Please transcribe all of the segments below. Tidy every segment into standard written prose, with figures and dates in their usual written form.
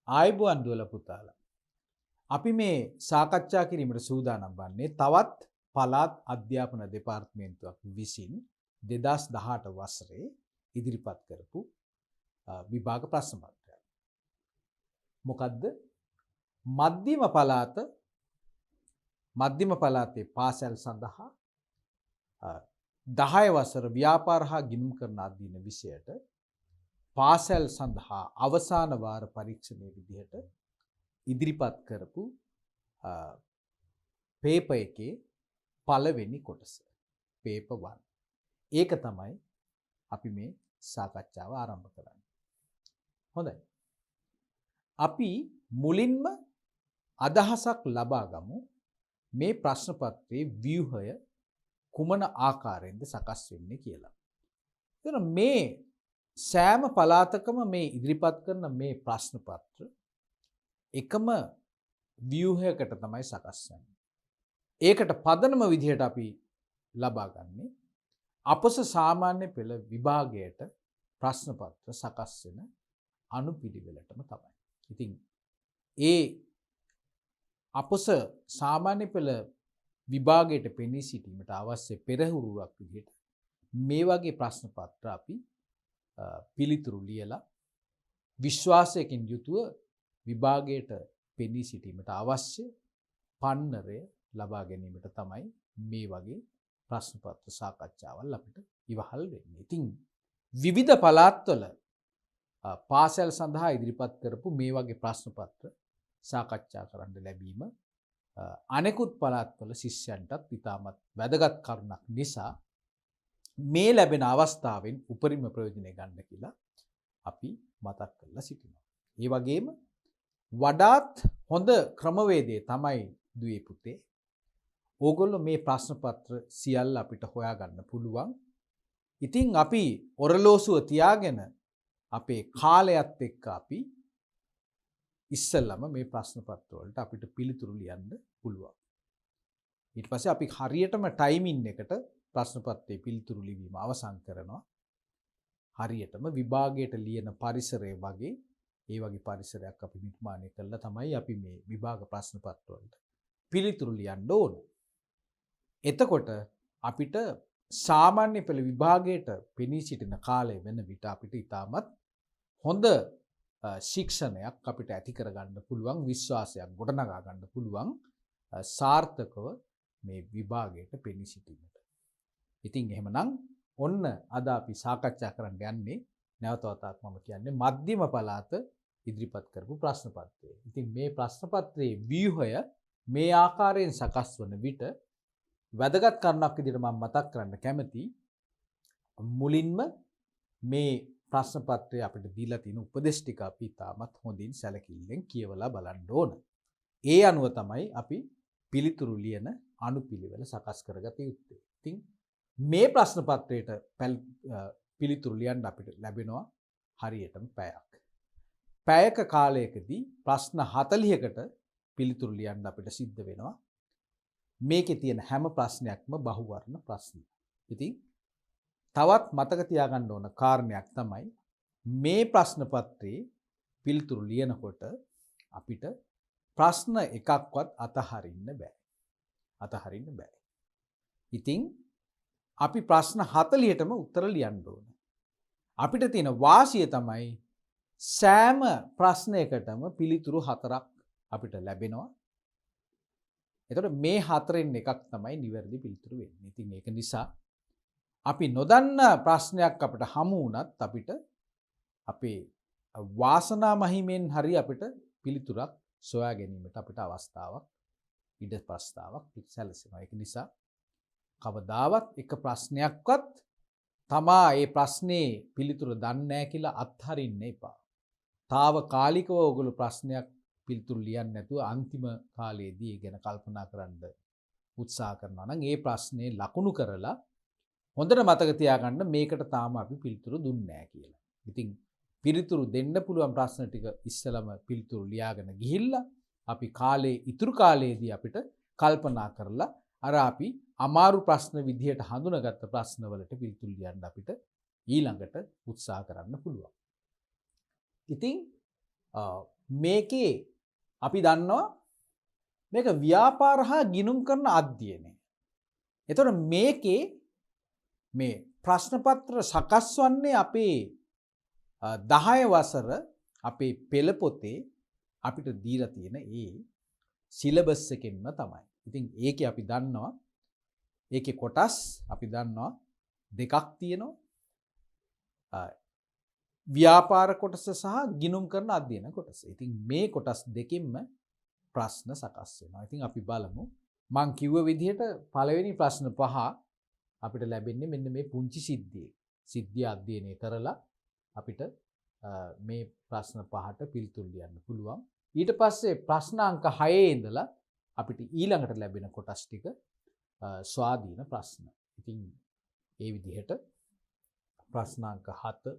ආයුබෝවන් දුවලා පුතාලා. අපි මේ සාකච්ඡා කිරීමට සූදානම් වන්නේ තවත් පළාත් අධ්‍යාපන දෙපාර්තමේන්තුවක් විසින් 2018 වසරේ ඉදිරිපත් කරපු විභාග ප්‍රශ්න පත්‍රයක්. මොකද්ද? මධ්‍යම පළාතේ පාසල් සඳහා 10 වසර ව්‍යාපාර හා ගිණුම් කරන අධ්‍යයන විෂයට පාසල් සඳහා අවසාන වාර පරීක්ෂණයේ විදිහට ඉදිරිපත් කරපු පේපර් එකේ පළවෙනි කොටස පේපර් 1. ඒක තමයි අපි මේ සාකච්ඡාව ආරම්භ කරන්නේ. හොඳයි. අපි මුලින්ම අදහසක් ලබා ගමු මේ ප්‍රශ්න පත්‍රයේ ව්‍යුහය කුමන ආකාරයෙන්ද සකස් වෙන්නේ කියලා. එතන මේ සෑම පළාතකම මේ ඉදිරිපත් කරන මේ ප්‍රශ්න පත්‍ර එකම ව්‍යුහයකට තමයි සකස් වෙන්නේ. ඒකට පදනම විදිහට අපි ලබා ගන්නේ අපස සාමාන්‍ය පෙළ විභාගයට ප්‍රශ්න පත්‍ර සකස් වෙන අනුපිළිවෙලටම තමයි. ඉතින් ඒ අපස සාමාන්‍ය පෙළ විභාගයට පෙනී සිටීමට අවශ්‍ය පෙරහුරුවක් විදිහට මේ වගේ ප්‍රශ්න පත්‍ර අපි පිළිතුරු ලියලා විශ්වාසයකින් යුතුව විභාගයට පෙනී සිටීමට අවශ්‍ය පන්නරය ලබා ගැනීමට තමයි මේ වගේ ප්‍රශ්න පත්‍ර සාකච්ඡාවල් අපිට ඉවහල් වෙන්නේ. ඉතින් විවිධ පළාත්වල පාසල් සඳහා ඉදිරිපත් කරපු මේ වගේ ප්‍රශ්න පත්‍ර සාකච්ඡා කරන්න ලැබීම අනෙකුත් පළාත්වල ශිෂ්‍යයන්ටත් ඉතාමත් වැදගත් කරුණක් නිසා මේ ලැබෙන අවස්ථාවෙන් උපරිම ප්‍රයෝජනය ගන්න කියලා අපි මතක් කරලා සිටිනවා. ඒ වගේම වඩාත් හොඳ ක්‍රමවේදය තමයි දුවේ පුතේ. ඕගොල්ලෝ මේ ප්‍රශ්න පත්‍ර සියල්ල අපිට හොයාගන්න පුළුවන්. ඉතින් අපි ඔරලෝසුව තියාගෙන අපේ කාලයත් එක්ක අපි ඉස්සෙල්ලම මේ ප්‍රශ්න පත්‍ර වලට අපිට පිළිතුරු ලියන්න පුළුවන්. ඊට පස්සේ අපි හරියටම ටයිමින් එකට ප්‍රශ්න පත්‍රයේ පිළිතුරු ලිවීම අවසන් කරනවා. හරියටම විභාගයට ලියන පරිසරය වගේ ඒ වගේ පරිසරයක් අපි නිර්මාණය කළා තමයි අපි මේ විභාග ප්‍රශ්න පත්‍ර වලට පිළිතුරු ලියන්න ඕන. එතකොට අපිට සාමාන්‍ය පෙළ විභාගයට පෙනී සිටින කාලය වෙන විට අපිට ඉතාමත් හොඳ ශික්ෂණයක් අපිට ඇති කරගන්න පුළුවන්, විශ්වාසයක් ගොඩනගා ගන්න පුළුවන් සාර්ථකව මේ විභාගයට පෙනී සිටීමට. ඉතින් එහෙමනම් ඔන්න අද අපි සාකච්ඡා කරන්න යන්නේ නැවත වතාවක් මම කියන්නේ මධ්‍යම පළාත ඉදිරිපත් කරපු ප්‍රශ්න පත්‍රය. ඉතින් මේ ප්‍රශ්න පත්‍රයේ ව්‍යුහය මේ ආකාරයෙන් සකස් වන විට වැදගත් කරුණක් විදිහට මම මතක් කරන්න කැමතියි. මුලින්ම මේ ප්‍රශ්න පත්‍රය අපිට දීලා තියෙන උපදේශ ටික අපි තාමත් හොඳින් සැලකිල්ලෙන් කියවලා බලන්න ඕන. ඒ අනුව තමයි අපි පිළිතුරු ලියන අනුපිළිවෙල සකස් කරගත යුත්තේ. ඉතින් මේ ප්‍රශ්න පත්‍රයට පිළිතුරු ලියන්න අපිට ලැබෙනවා හරියටම පැයක්. පැයක කාලයකදී ප්‍රශ්න 40කට පිළිතුරු ලියන්න අපිට සිද්ධ වෙනවා. මේකේ තියෙන හැම ප්‍රශ්නයක්ම බහුවර්ණ ප්‍රශ්න. ඉතින් තවත් මතක තියාගන්න ඕන කාරණයක් තමයි මේ ප්‍රශ්න පත්‍රයේ පිළිතුරු ලියනකොට අපිට ප්‍රශ්න එකක්වත් අතහරින්න බෑ. ඉතින් අපි ප්‍රශ්න 40ටම උත්තර ලියන්න ඕන. අපිට තියෙන වාසිය තමයි සෑම ප්‍රශ්නයකටම පිළිතුරු 4ක් අපිට ලැබෙනවා. එතකොට මේ 4න් එකක් තමයි නිවැරදි පිළිතුරු වෙන්නේ. ඉතින් ඒක නිසා අපි නොදන්න ප්‍රශ්නයක් අපිට හමු වුණත් අපිට අපේ වාසනා මහිමෙන් හරි අපිට පිළිතුරක් සොයා ගැනීමට අපිට අවස්ථාවක් ඉඩ ප්‍රස්තාවක් සැලසෙනවා. ඒක නිසා කවදාවත් එක ප්‍රශ්නයක්වත් තමා ඒ ප්‍රශ්නේ පිළිතුර දන්නේ නැහැ කියලා අත්හරින්න එපා. తాවකාලිකව ඔයගොල්ලෝ ප්‍රශ්නයක් පිළිතුරු ලියන්නේ නැතුව අන්තිම කාලයේදී ඒ ගැන කල්පනා කරන්න උත්සාහ කරනවා නම් ඒ ප්‍රශ්නේ ලකුණු කරලා හොඳට මතක තියාගන්න මේකට තාම අපි පිළිතුරු දුන්නේ නැහැ කියලා. ඉතින් පිළිතුරු දෙන්න පුළුවන් ප්‍රශ්න ටික ඉස්සලම පිළිතුරු ලියාගෙන ගිහිල්ලා අපි ඉතුරු කාලයේදී අපිට කල්පනා කරලා අර අපි අමාරු ප්‍රශ්න විදිහට හඳුනාගත්ත ප්‍රශ්න වලට පිළිතුරු ලියන්න අපිට ඊළඟට උත්සාහ කරන්න පුළුවන්. ඉතින් මේකේ අපි දන්නවා මේක ව්‍යාපාර හා ගිණුම් කරන අධ්‍යයනය. එතකොට මේකේ මේ ප්‍රශ්න පත්‍ර සකස් වන්නේ අපේ 10 වසර අපේ පෙළ පොතේ අපිට දීලා තියෙන ඒ සිලබස් එකෙන්ම තමයි. ඉතින් ඒකේ අපි දන්නවා ඒකේ කොටස් අපි දන්නවා දෙකක් තියෙනවා. ව්‍යාපාර කොටස සහ ගිණුම් කරන අධ්‍යයන කොටස. ඉතින් මේ කොටස් දෙකෙන්ම ප්‍රශ්න සකස් වෙනවා. ඉතින් අපි බලමු. මං කිව්ව විදිහට පළවෙනි ප්‍රශ්න 5 අපිට ලැබෙන්නේ මෙන්න මේ පුංචි සිද්ධියේ. සිද්ධිය අධ්‍යයනය කරලා අපිට මේ ප්‍රශ්න 5ට පිළිතුරු ලියන්න පුළුවන්. ඊට පස්සේ ප්‍රශ්න අංක 6 ඉඳලා අපිට ඊළඟට ලැබෙන කොටස් ටික ස්වාධීන ප්‍රශ්න. ඉතින් ඒ විදිහට ප්‍රශ්න අංක 7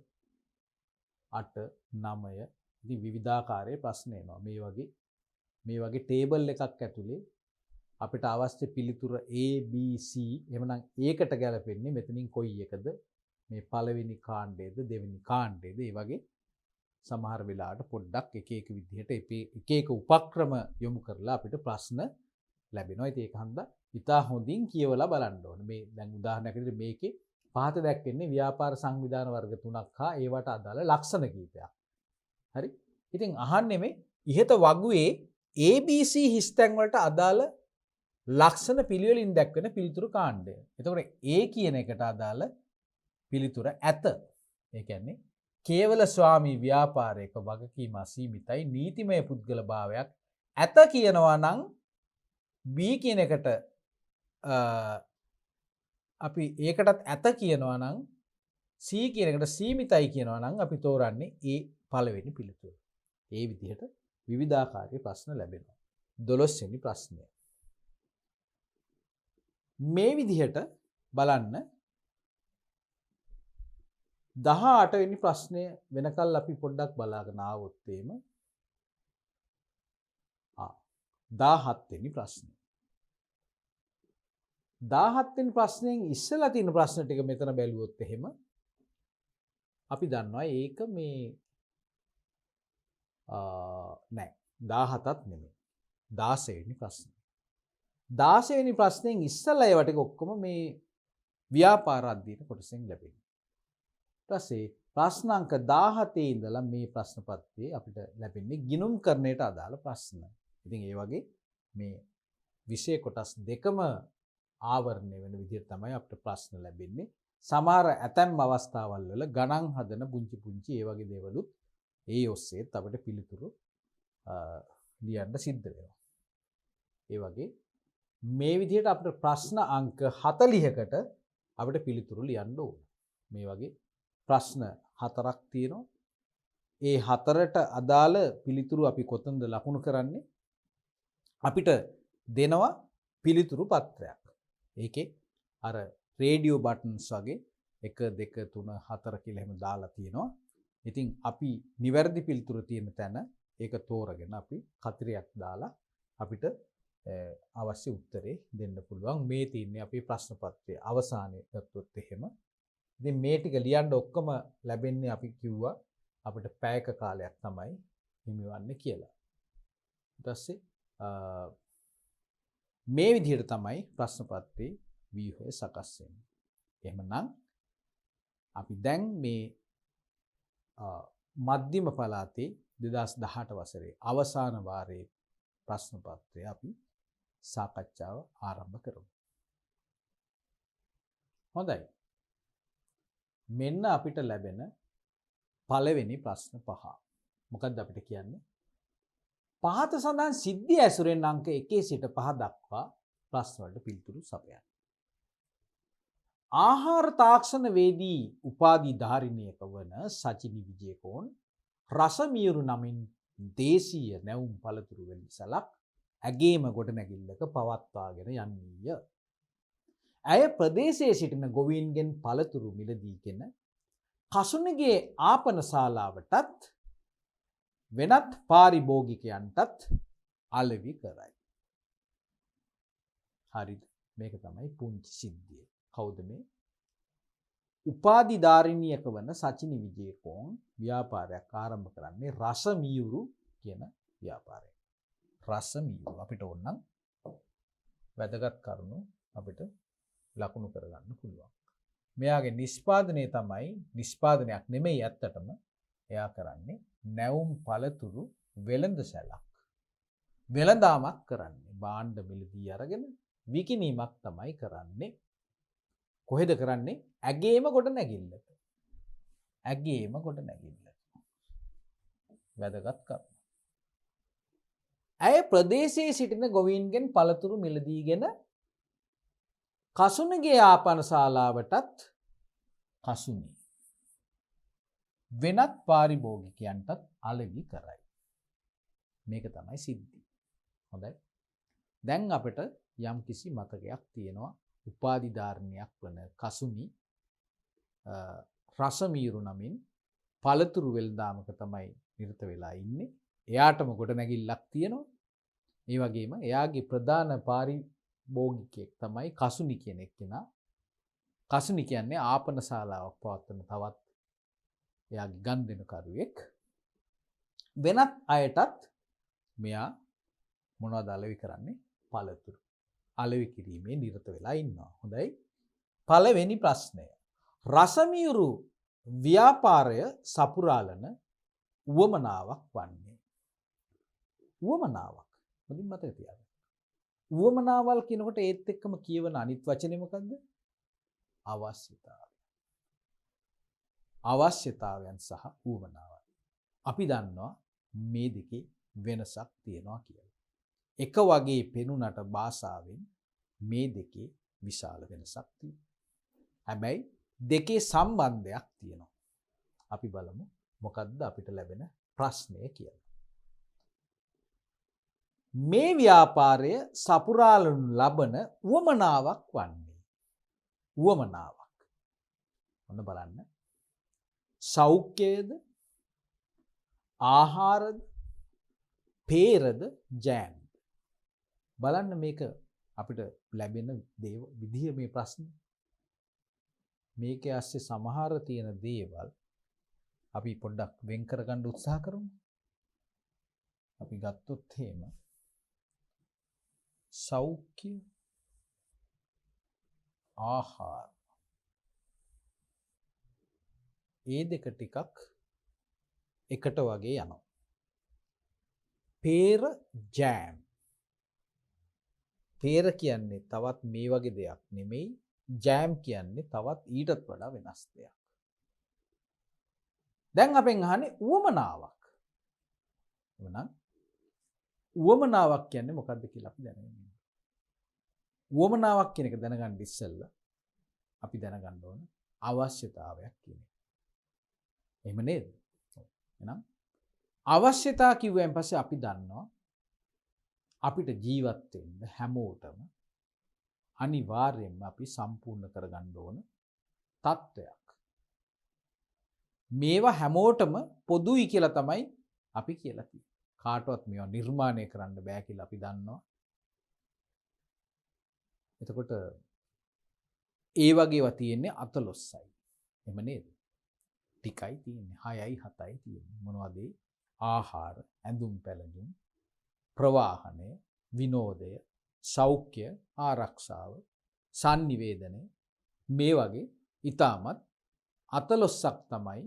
8 9 ඉතින් විවිධාකාරයේ ප්‍රශ්න එනවා. මේ වගේ ටේබල් එකක් ඇතුලේ අපිට අවශ්‍ය පිළිතුර A B C එහෙමනම් ඒකට ගැලපෙන්නේ මෙතනින් කොයි එකද මේ පළවෙනි කාණ්ඩයේද දෙවෙනි කාණ්ඩයේද ඒ වගේ සමහර වෙලාවට පොඩ්ඩක් එක විදිහට එක උපක්‍රම යොමු කරලා අපිට ප්‍රශ්න ලැබෙනවා. ඉතින් ඒක හන්ද ඉතා හොඳින් කියවලා බලන්න ඕනේ. මේ දැන් උදාහරණයක් විදිහට මේකේ පහත දැක්වෙන්නේ ව්‍යාපාර සංවිධාන වර්ග 3ක් හා ඒවට අදාළ ලක්ෂණ කීපයක්. හරි? ඉතින් අහන්නේ මේ ඉහත වගුවේ ABC හිස්තැන් වලට අදාළ ලක්ෂණ පිළිවෙලින් දැක්වෙන පිළිතුරු කාණ්ඩය. එතකොට A කියන එකට අදාළ පිළිතුර ඇත. ඒ කියන්නේ කේවල ස්වාමී ව්‍යාපාරයක වගකීම අසීමිතයි නීතිමය පුද්ගල භාවයක් ඇත කියනවා නම් B කියන එකට අපි ඒකටත් ඇත කියනවා නම් C කියන එකට සීමිතයි කියනවා නම් අපි තෝරන්නේ A පළවෙනි පිළිතුර. ඒ විදිහට විවිධාකාරයේ ප්‍රශ්න ලැබෙනවා. 12 වෙනි ප්‍රශ්නය. මේ විදිහට බලන්න 18 වෙනි ප්‍රශ්නය වෙනකල් අපි පොඩ්ඩක් බලාගෙන ආවොත් එimhe 17 වෙනි ප්‍රශ්නය. 17 වෙනි ප්‍රශ්නයෙන් ඉස්සෙල්ලා තියෙන ප්‍රශ්න ටික මෙතන බැලුවොත් එහෙම අපි දන්නවා ඒක මේ නෑ 17ත් නෙමෙයි 16 වෙනි ප්‍රශ්නය. 16 වෙනි ප්‍රශ්නයෙන් ඉස්සෙල්ලා ඒවා ටික ඔක්කොම මේ ව්‍යාපාර අධ්‍යයන කොටසෙන් ලැබෙනවා. ඊට පස්සේ ප්‍රශ්න අංක 17 ඉඳලා මේ ප්‍රශ්න පත්‍රයේ අපිට ලැබෙන්නේ ගිණුම් කරණයට අදාළ ප්‍රශ්න. ඉතින් ඒ වගේ මේ විෂය කොටස් දෙකම ආවරණය වෙන විදිහට තමයි අපිට ප්‍රශ්න ලැබෙන්නේ. සමහර ඇතැම් අවස්ථාවල් වල ගණන් හදන පුංචි ඒ වගේ දේවලුත් ඒ ඔස්සේත් අපිට පිළිතුරු ලියන්න සිද්ධ වෙනවා. ඒ වගේ මේ විදිහට අපිට ප්‍රශ්න අංක 40කට අපිට පිළිතුරු ලියන්න ඕන. මේ වගේ ප්‍රශ්න 4ක් තියෙනවා. ඒ 4ට අදාළ පිළිතුරු අපි කොතනද ලකුණු කරන්නේ? අපිට දෙනවා පිළිතුරු පත්‍රයක්. ඒකේ අර රේඩියෝ බටන්ස් වගේ 1 2 3 4 කියලා එහෙම දාලා තියෙනවා. ඉතින් අපි නිවැරදි පිළිතුරු තියෙන තැන ඒක තෝරගෙන අපි කතරයක් දාලා අපිට අවශ්‍ය උත්තරේ දෙන්න පුළුවන්. මේ තියන්නේ අපේ ප්‍රශ්න පත්‍රයේ අවසානයේ ගත්තොත් එහෙම. ඉතින් මේ ටික ලියන්න ඔක්කොම ලැබෙන්නේ අපි කිව්වා අපිට පැයක කාලයක් තමයි හිමිවන්නේ කියලා. ඊට පස්සේ මේ විදිහට තමයි ප්‍රශ්න පත්‍රයේ ව්‍යුහය සකස් වෙන්නේ. එහෙමනම් අපි දැන් මේ මධ්‍යම පළාතේ 2018 වසරේ අවසාන වාරයේ ප්‍රශ්න පත්‍රය අපි සාකච්ඡාව ආරම්භ කරමු. හොඳයි. මෙන්න අපිට ලැබෙන පළවෙනි ප්‍රශ්න 5. මොකක්ද අපිට කියන්නේ? පහත සඳහන් සිද්ධිය ඇසුරෙන් අංක 1 සිට 5 දක්වා ප්‍රශ්න වලට පිළිතුරු සපයන්න. ආහාර තාක්ෂණ වේදී උපාධි ධාරිණියක වන සචිනි විජේකෝන් රසමියුරු නමින් දේශීය නැවුම් පළතුරු වෙළඳසැලක් ඇගේම ගොඩනැගිල්ලක පවත්වාගෙන යන්නීය. ඇය ප්‍රදේශයේ සිටින ගොවීන්ගෙන් පළතුරු මිලදීගෙන කසුනගේ ආපන ශාලාවටත් වෙනත් පාරිභෝගිකයන්ටත් අලෙවි කරයි. හරිද? මේක තමයි පුංචි සිද්ධිය. කවුද මේ? උපාධිධාරිණියක වන සචිනි විජේකෝන් ව්‍යාපාරයක් ආරම්භ කරන්නේ රසමියුරු කියන ව්‍යාපාරය. රසමීරු අපිට ඕනනම් වැදගත් කරුණු අපිට ලකුණු කරගන්න පුළුවන්. මෙයාගේ නිෂ්පාදනය තමයි නිෂ්පාදනයක් නෙමෙයි ඇත්තටම එයා කරන්නේ නැවුම් පළතුරු වෙළඳ සැලක්. වෙළඳාමක් කරන්නේ භාණ්ඩ මිලදී අරගෙන විකිණීමක් තමයි කරන්නේ. කොහෙද කරන්නේ? ඇගේම කොට නැගිල්ලට. ඇගේම කොට නැගිල්ලට. වැදගත් කරුණ. ඇය ප්‍රදේශයේ සිටින ගොවීන්ගෙන් පළතුරු මිලදීගෙන කසුනගේ ආපන ශාලාවටත් කසුනි වෙනත් පාරිභෝගිකයන්ටත් අලෙවි කරයි. මේක තමයි සිද්ධිය. හොඳයි. දැන් අපිට යම් කිසි මතකයක් තියෙනවා උපාධිධාරණයක් වන කසුනි රසමීරු නමින් පළතුරු වෙළඳාමක තමයි නිරත වෙලා ඉන්නේ. එයාටම ගොඩනැගිල්ලක් තියෙනවා. ඒ වගේම එයාගේ ප්‍රධාන පාරිභෝගිකයෙක් තමයි කසුනි කියන එක්කෙනා. කසුනි කියන්නේ ආපන ශාලාවක් පවත්වන තවත් එයාගේ ගනුදෙනුකරුවෙක්. වෙනත් අයටත් මෙයා මොනවද අලෙවි කරන්නේ? පළතුරු අලෙවි කිරීමේ නිරත වෙලා ඉන්නවා. හොඳයි. පළවෙනි ප්‍රශ්නය. රසමීරු ව්‍යාපාරය සපුරාලන උවමනාවක් වන්නේ. උවමනාවක්. හොඳින් මතක තියාගන්න. උවමනාවල් කියනකොට ඒත් එක්කම කියවන අනිත් වචනේ මොකද්ද? අවශ්‍යතාවය. අවශ්‍යතාවයන් සහ උවමනාවන්. අපි දන්නවා මේ දෙකේ වෙනසක් තියෙනවා කියලා. එක වගේ පෙනුනට භාෂාවෙන් මේ දෙකේ විශාල වෙනසක් තියෙනවා. හැබැයි දෙකේ සම්බන්ධයක් තියෙනවා. අපි බලමු මොකද්ද අපිට ලැබෙන ප්‍රශ්නය කියලා. මේ ව්‍යාපාරය සපුරාලනු ලබන උවමනාවක් වන්නේ. උවමනාවක්. ඔන්න බලන්න. සෞඛ්‍යයද, ආහාරද, පේරද, ජෑම්ද. බලන්න මේක අපිට ලැබෙන විදිහ මේ ප්‍රශ්නේ. මේක ඇස්සේ සමහර තියෙන දේවල් අපි පොඩ්ඩක් වෙන් කරගන්න උත්සාහ කරමු. අපි ගත්තොත් එහෙම සෞඛ්‍ය, ආහාර, ඒ දෙක ටිකක් එකට වගේ යනවා. පේර, ජෑම්. පේර කියන්නේ තවත් මේ වගේ දෙයක් නෙමෙයි. ජෑම් කියන්නේ තවත් ඊටත් වඩා වෙනස් දෙයක්. දැන් අපෙන් අහන්නේ උවමනාවක්. එහෙනම් උවමනාවක් කියන්නේ මොකක්ද කියලා අපි දැනගන්න ඕනේ. උවමනාවක් කියන එක දැනගන්න ඉස්සෙල්ලා අපි දැනගන්න ඕන අවශ්‍යතාවයක් කියන එක. එහෙම නේද? එහෙනම් අවශ්‍යතාව කිව්වෙන් පස්සේ අපි දන්නවා අපිට ජීවත් වෙන්න හැමෝටම අනිවාර්යයෙන්ම අපි සම්පූර්ණ කරගන්න ඕන තත්ත්වයක්. මේවා හැමෝටම පොදුයි කියලා තමයි අපි කියලා කියන්නේ. කාටවත් මේවා නිර්මාණය කරන්න බෑ කියලා අපි දන්නවා. එතකොට ඒ වගේවා තියෙන්නේ 14යි. එහෙම නේද? ටිකයි තියෙන්නේ 6යි 7යි තියෙන්නේ. මොනවද? ආහාර, ඇඳුම් පැළඳුම්, ප්‍රවාහනය, විනෝදය, සෞඛ්‍ය, ආරක්ෂාව, sannivedana මේ වගේ ඊටමත් 14ක් තමයි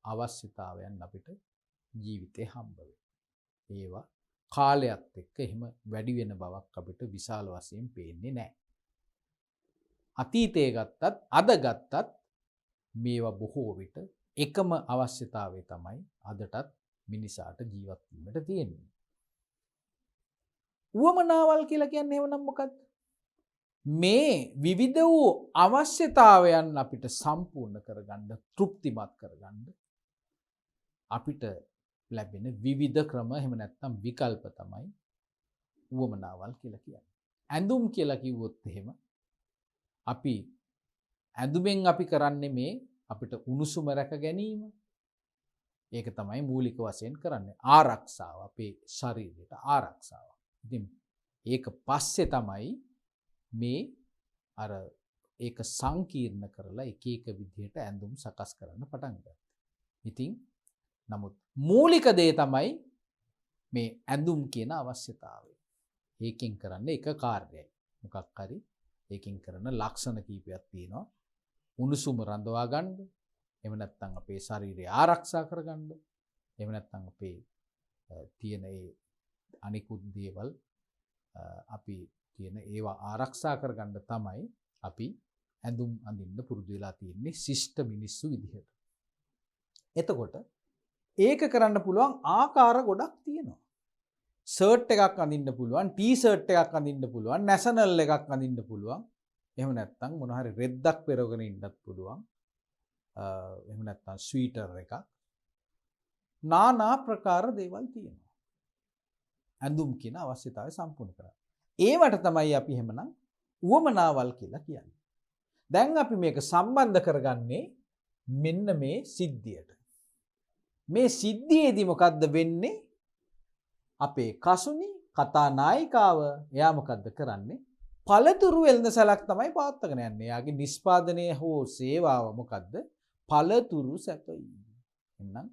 අවශ්‍යතාවයන් අපිට ජීවිතේ හම්බ වෙන්නේ. ඒවා කාලයත් එක්ක එහෙම වැඩි වෙන බවක් අපිට විශාල වශයෙන් පේන්නේ නැහැ. අතීතයේ ගත්තත් අද ගත්තත් මේවා බොහෝ විට එකම අවශ්‍යතාවය තමයි අදටත් මිනිසාට ජීවත් වීමට තියෙන්නේ. උවමනාවල් කියලා කියන්නේ එහෙනම් මොකද්ද? මේ විවිධ වූ අවශ්‍යතාවයන් අපිට සම්පූර්ණ කරගන්න, තෘප්තිමත් කරගන්න අපිට ලැබෙන විවිධ ක්‍රම එහෙම නැත්නම් විකල්ප තමයි උවමනාවල් කියලා කියන්නේ. ඇඳුම් කියලා කිව්වොත් එහෙම අපි ඇඳුමෙන් අපි කරන්නේ මේ අපිට උණුසුම රැක ගැනීම. ඒක තමයි මූලික වශයෙන් කරන්නේ. ආරක්ෂාව, අපේ ශරීරයට ආරක්ෂාව. ඉතින් ඒක පස්සේ තමයි මේ අර ඒක සංකීර්ණ කරලා එක එක විදිහට ඇඳුම් සකස් කරන්න පටන් ගත්තේ. ඉතින් නමුත් මූලික දේ තමයි මේ ඇඳුම් කියන අවශ්‍යතාවය. ඒකෙන් කරන්නේ එක කාර්යයයි. මොකක් හරි ඒකෙන් කරන ලක්ෂණ කීපයක් තියෙනවා. උණුසුම රඳවා ගන්න, එහෙම නැත්නම් අපේ ශරීරය ආරක්ෂා කරගන්න, එහෙම නැත්නම් අපේ තියෙන ඒ අනිකුත් දේවල් අපි තියෙන ඒවා ආරක්ෂා කරගන්න තමයි අපි ඇඳුම් අඳින්න පුරුදු වෙලා තියෙන්නේ ශිෂ්ට මිනිස්සු විදිහට. එතකොට ඒක කරන්න පුළුවන් ආකාර ගොඩක් තියෙනවා. ෂර්ට් එකක් අඳින්න පුළුවන්, ටී-ෂර්ට් එකක් අඳින්න පුළුවන්, නැෂනල් එකක් අඳින්න පුළුවන්. එහෙම නැත්නම් මොන හරි රෙද්දක් පෙරවගෙන ඉන්නත් පුළුවන්. එහෙම නැත්නම් ස්වීටර් එකක්. নানা ප්‍රකාර දේවල් තියෙනවා. ඇඳුම් කියන අවශ්‍යතාවය සම්පූර්ණ කරගන්න. ඒවට තමයි අපි එහෙමනම් උවමනාවල් කියලා කියන්නේ. දැන් අපි මේක සම්බන්ධ කරගන්නේ මෙන්න මේ සිද්ධියට. මේ සිද්ධියේදී මොකද්ද වෙන්නේ? අපේ කසුනි කතා නායිකාව එයා මොකද්ද කරන්නේ? පළතුරු වෙළඳ සැලක් තමයි පවත්වාගෙන යන්නේ. එයාගේ නිෂ්පාදනය හෝ සේවාව මොකද්ද? පළතුරු සැපයීම. එහෙනම්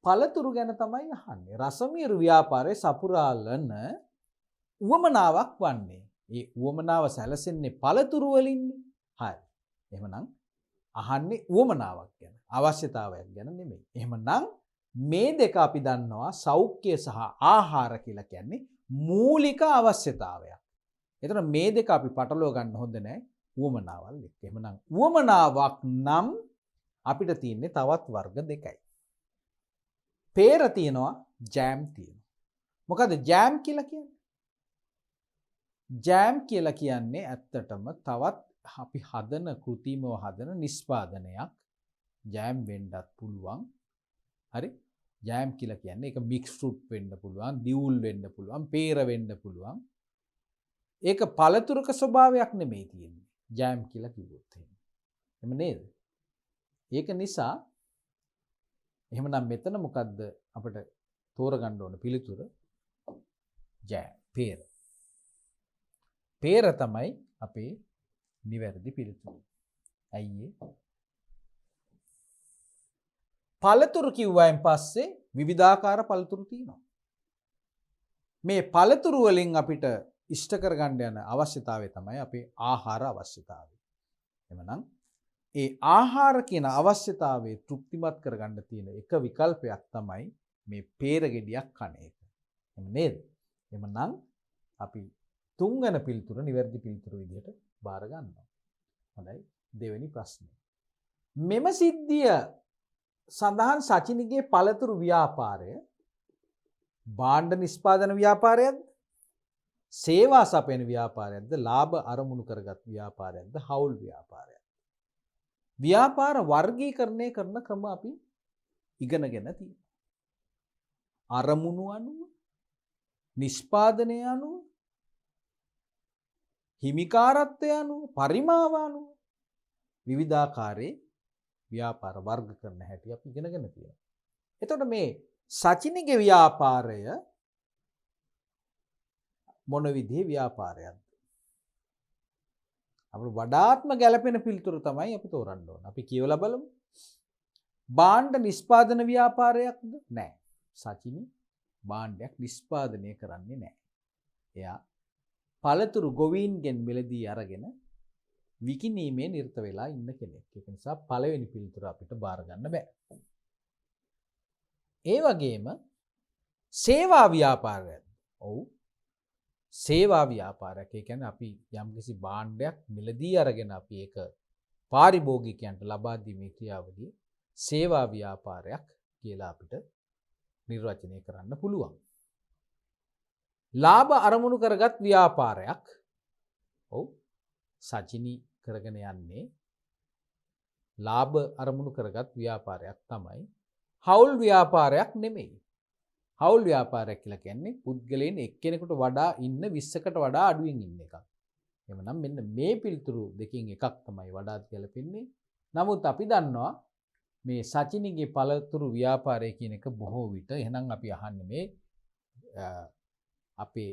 පළතුරු ගැන තමයි අහන්නේ. රසමීරු ව්‍යාපාරයේ සපුරාලන උවමනාවක් වන්නේ. ඒ උවමනාව සැලසෙන්නේ පළතුරු වලින්නේ. හරි. එහෙමනම් අහන්නේ උවමනාවක් ගැන, අවශ්‍යතාවයක් ගැන නෙමෙයි. එහෙමනම් මේ දෙක අපි දන්නවා සෞඛ්‍ය සහ ආහාර කියලා කියන්නේ මූලික අවශ්‍යතාවයක්. එතන මේ දෙක අපි පටලව ගන්න හොඳ නැහැ උවමනාවල් එක්ක. එහෙමනම් උවමනාවක් නම් අපිට තියෙන්නේ තවත් වර්ග දෙකයි. peer තියෙනවා, jam තියෙනවා. මොකද jam කියලා කියන්නේ? jam කියලා කියන්නේ ඇත්තටම තවත් අපි හදන කෘතිමව හදන නිෂ්පාදනයක්. jam වෙන්නත් පුළුවන්. හරි? jam කියලා කියන්නේ ඒක mixed fruit වෙන්න පුළුවන්, දියුල් වෙන්න පුළුවන්, peer වෙන්න පුළුවන්. ඒක පළතුරක ස්වභාවයක් නෙමෙයි තියෙන්නේ. jam කියලා කිව්වොත් එහෙම නේද? ඒක නිසා එහෙමනම් මෙතන මොකද්ද අපිට තෝරගන්න ඕන පිළිතුර? jam, peer. peer තමයි අපේ නිවැරදි පිළිතුර. ඇයි ඒ? පළතුරු කිව්වයින් පස්සේ විවිධාකාර පළතුරු තියෙනවා. මේ පළතුරු වලින් අපිට ඉෂ්ට කරගන්න යන අවශ්‍යතාවය තමයි අපේ ආහාර අවශ්‍යතාවය. එමනම් ඒ ආහාර කියන අවශ්‍යතාවය තෘප්තිමත් කරගන්න තියෙන එක විකල්පයක් තමයි මේ peer ගෙඩියක් කන එක. එහෙම නේද? එමනම් අපි තුන්වන පිළිතුර නිවැරදි පිළිතුර විදිහට බාර ගන්නවා. හොඳයි. දෙවෙනි ප්‍රශ්නය. මෙම සිද්ධිය සඳහන් සචිනිගේ පළතුරු ව්‍යාපාරය භාණ්ඩ නිෂ්පාදන ව්‍යාපාරයක්ද? සේවා සපයන ව්‍යාපාරයක්ද? ලාභ අරමුණු කරගත් ව්‍යාපාරයක්ද? හවුල් ව්‍යාපාරයක්ද? ව්‍යාපාර වර්ගීකරණය කරන ක්‍රම අපි ඉගෙනගෙන තියෙනවා. අරමුණු අනුව, නිෂ්පාදනය අනුව, හිමිකාරත්වය අනුව, පරිමාව අනුව විවිධාකාරයේ ව්‍යාපාර වර්ග කරන හැටි අපි ඉගෙනගෙන තියෙනවා. එතකොට මේ සචිනිගේ ව්‍යාපාරය මොන විදිහේ ව්‍යාපාරයක්ද? අපිට වඩාත්ම ගැළපෙන පිළිතුර තමයි අපි තෝරන්න ඕන. අපි කියවලා බලමු. භාණ්ඩ නිෂ්පාදන ව්‍යාපාරයක්ද? නැහැ. සචිනි භාණ්ඩයක් නිෂ්පාදනය කරන්නේ නැහැ. එයා පළතුරු ගොවීන්ගෙන් මිලදී අරගෙන විකිණීමේ නිරත වෙලා ඉන්න කෙනෙක්. ඒක නිසා පළවෙනි පිළිතුර අපිට බාර ගන්න බෑ. ඒ වගේම සේවා ව්‍යාපාරයක්. ඔව්. සේවා ව්‍යාපාරයක්. ඒ කියන්නේ අපි යම්කිසි භාණ්ඩයක් මිලදී අරගෙන අපි ඒක පාරිභෝගිකයන්ට ලබා දීමේ ක්‍රියාවලිය සේවා ව්‍යාපාරයක් කියලා අපිට නිර්වචනය කරන්න පුළුවන්. ලාභ අරමුණු කරගත් ව්‍යාපාරයක්. ඔව්. සචිනි කරගෙන යන්නේ ලාභ අරමුණු කරගත් ව්‍යාපාරයක් තමයි. හවුල් ව්‍යාපාරයක් නෙමෙයි. හවුල් ව්‍යාපාරයක් කියලා කියන්නේ පුද්ගලයන් එක්කෙනෙකුට වඩා ඉන්න 20කට වඩා අඩුවෙන් ඉන්න එකක්. එහෙමනම් මෙන්න මේ පිළිතුරු දෙකෙන් එකක් තමයි වඩාත් ගැලපෙන්නේ. නමුත් අපි දන්නවා මේ සචිනිගේ පළතුරු ව්‍යාපාරය කියන එක බොහෝ විට එහෙනම් අපි අහන්නේ මේ අපේ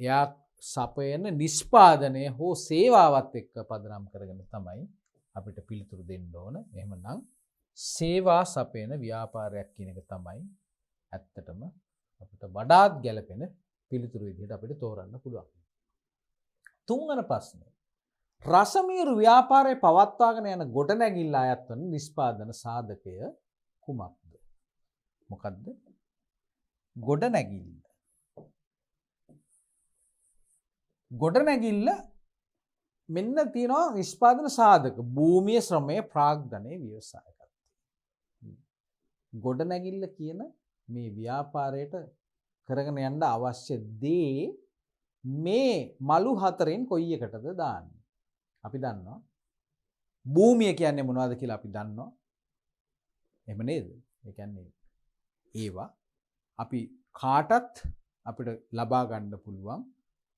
එයා සපයන නිෂ්පාදනය හෝ සේවාවත් එක්ක පදනම් කරගෙන තමයි අපිට පිළිතුරු දෙන්න ඕන. එහෙමනම් සේවා සපයන ව්‍යාපාරයක් කියන එක තමයි ඇත්තටම අපිට වඩාත් ගැළපෙන පිළිතුරු විදිහට අපිට තෝරන්න පුළුවන්. තුන්වන ප්‍රශ්නය. රසමීරු ව්‍යාපාරයේ පවත්වාගෙන යන ගොඩනැගිල්ල අයත් වන නිෂ්පාදන සාධකය කුමක්ද? මොකද්ද? ගොඩනැගිල්ල. ගොඩනැගිල්ල මෙන්න තියෙනවා නිෂ්පාදන සාධක භූමිය ශ්‍රමය ප්‍රාග්ධනයේ ව්‍යවසායකත්වය. ගොඩනැගිල්ල කියන මේ ව්‍යාපාරයට කරගෙන යන්න අවශ්‍ය දේ මේ මලු හතරෙන් කොයි එකටද දාන්නේ? අපි දන්නවා භූමිය කියන්නේ මොනවද කියලා අපි දන්නවා. එහෙම නේද? ඒ කියන්නේ ඒවා අපි කාටත් අපිට ලබා ගන්න පුළුවන්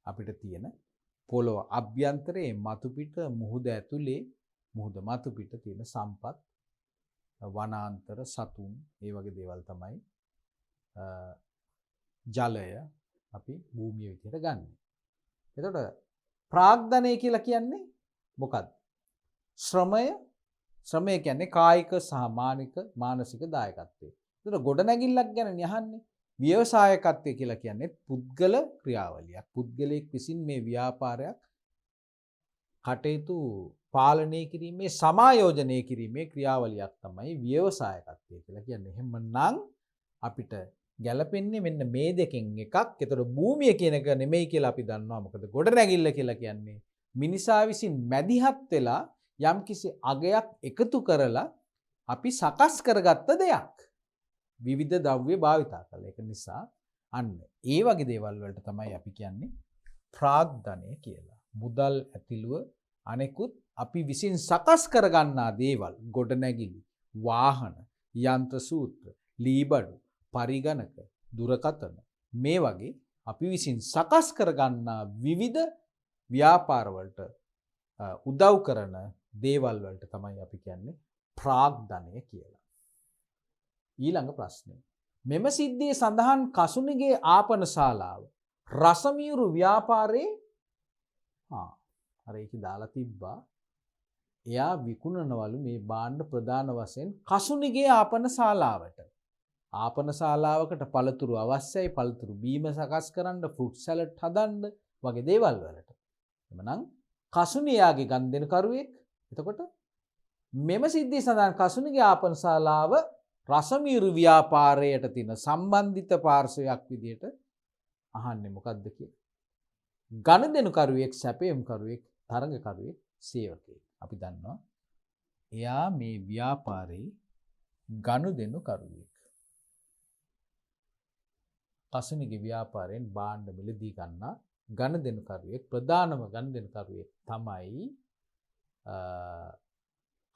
අපිට තියෙන පොළොව අභ්‍යන්තරයේ මතු පිට මුහුද ඇතුලේ මුහුද මතු පිට තියෙන සම්පත් වනාන්තර සතුන් ඒ වගේ දේවල් තමයි ජලය අපි භූමිය විදිහට ගන්න. එතකොට ප්‍රාග්ධනය කියලා කියන්නේ මොකක්ද? ශ්‍රමය කියන්නේ කායික සහ මානසික දායකත්වය. එතකොට ගොඩනැගිල්ලක් ගැන අහන්නේ. ව්‍යවසායකත්වය කියලා කියන්නේ පුද්ගල ක්‍රියාවලියක්. පුද්ගලයෙක් විසින් මේ ව්‍යාපාරයක් කටයුතු පාලනය කිරීමේ සමායෝජනය කිරීමේ ක්‍රියාවලියක් තමයි ව්‍යවසායකත්වය කියලා කියන්නේ. එහෙමනම් අපිට ගැලපෙන්නේ මෙන්න මේ දෙකෙන් එකක්. ඒතකොට භූමිය කියන එක නෙමෙයි කියලා අපි දන්නවා. මොකද ගොඩනැගිල්ල කියලා කියන්නේ මිනිසා විසින් මැදිහත් වෙලා යම්කිසි අගයක් එකතු කරලා අපි සකස් කරගත්ත දෙයක්. විවිධ ද්‍රව්‍ය භාවිතා කළා. ඒක නිසා අන්න ඒ වගේ දේවල් වලට තමයි අපි කියන්නේ ප්‍රාග්ධනය කියලා. මුදල් ඇතිළුව අනෙකුත් අපි විසින් සකස් කරගන්නා දේවල් ගොඩනැගිලි, වාහන, යන්ත්‍ර සූත්‍ර, ලීබඩු, පරිගණක, දුරකථන මේ වගේ අපි විසින් සකස් කරගන්නා විවිධ ව්‍යාපාර වලට උදව් කරන දේවල් වලට තමයි අපි කියන්නේ ප්‍රාග්ධනය කියලා. ඊළඟ ප්‍රශ්නය. මෙම සිද්ධියේ සඳහන් කසුනිගේ ආපන ශාලාව රසමීරු ව්‍යාපාරයේ අර ඒක දාලා තිබ්බා. එයා විකුණනවලු මේ භාණ්ඩ ප්‍රධාන වශයෙන් කසුනිගේ ආපන ශාලාවට. ආපන ශාලාවකට පළතුරු අවශ්‍යයි. පළතුරු බීම සකස් කරන්න, ෆෘට් සැලඩ් හදන්න වගේ දේවල් වලට. එමනම් කසුනියාගේ ගනුදෙනු කරුවෙක්. එතකොට මෙම සිද්ධියේ සඳහන් කසුනිගේ ආපන ශාලාව රසමීරු ව්‍යාපාරයට තියෙන සම්බන්ධිත පාර්ශවයක් විදිහට අහන්නේ මොකක්ද කියලා. ගනුදෙනුකරුවෙක්, සැපයුම්කරුවෙක්, තරඟකරුවෙක්, සේවකයෙක්. අපි දන්නවා එයා මේ ව්‍යාපාරේ ගනුදෙනුකරුවෙක්. කසුනිගේ ව්‍යාපාරයෙන් භාණ්ඩ මිලදී ගන්නා ගනුදෙනුකරුවෙක්, ප්‍රධානම ගනුදෙනුකරුවෙක් තමයි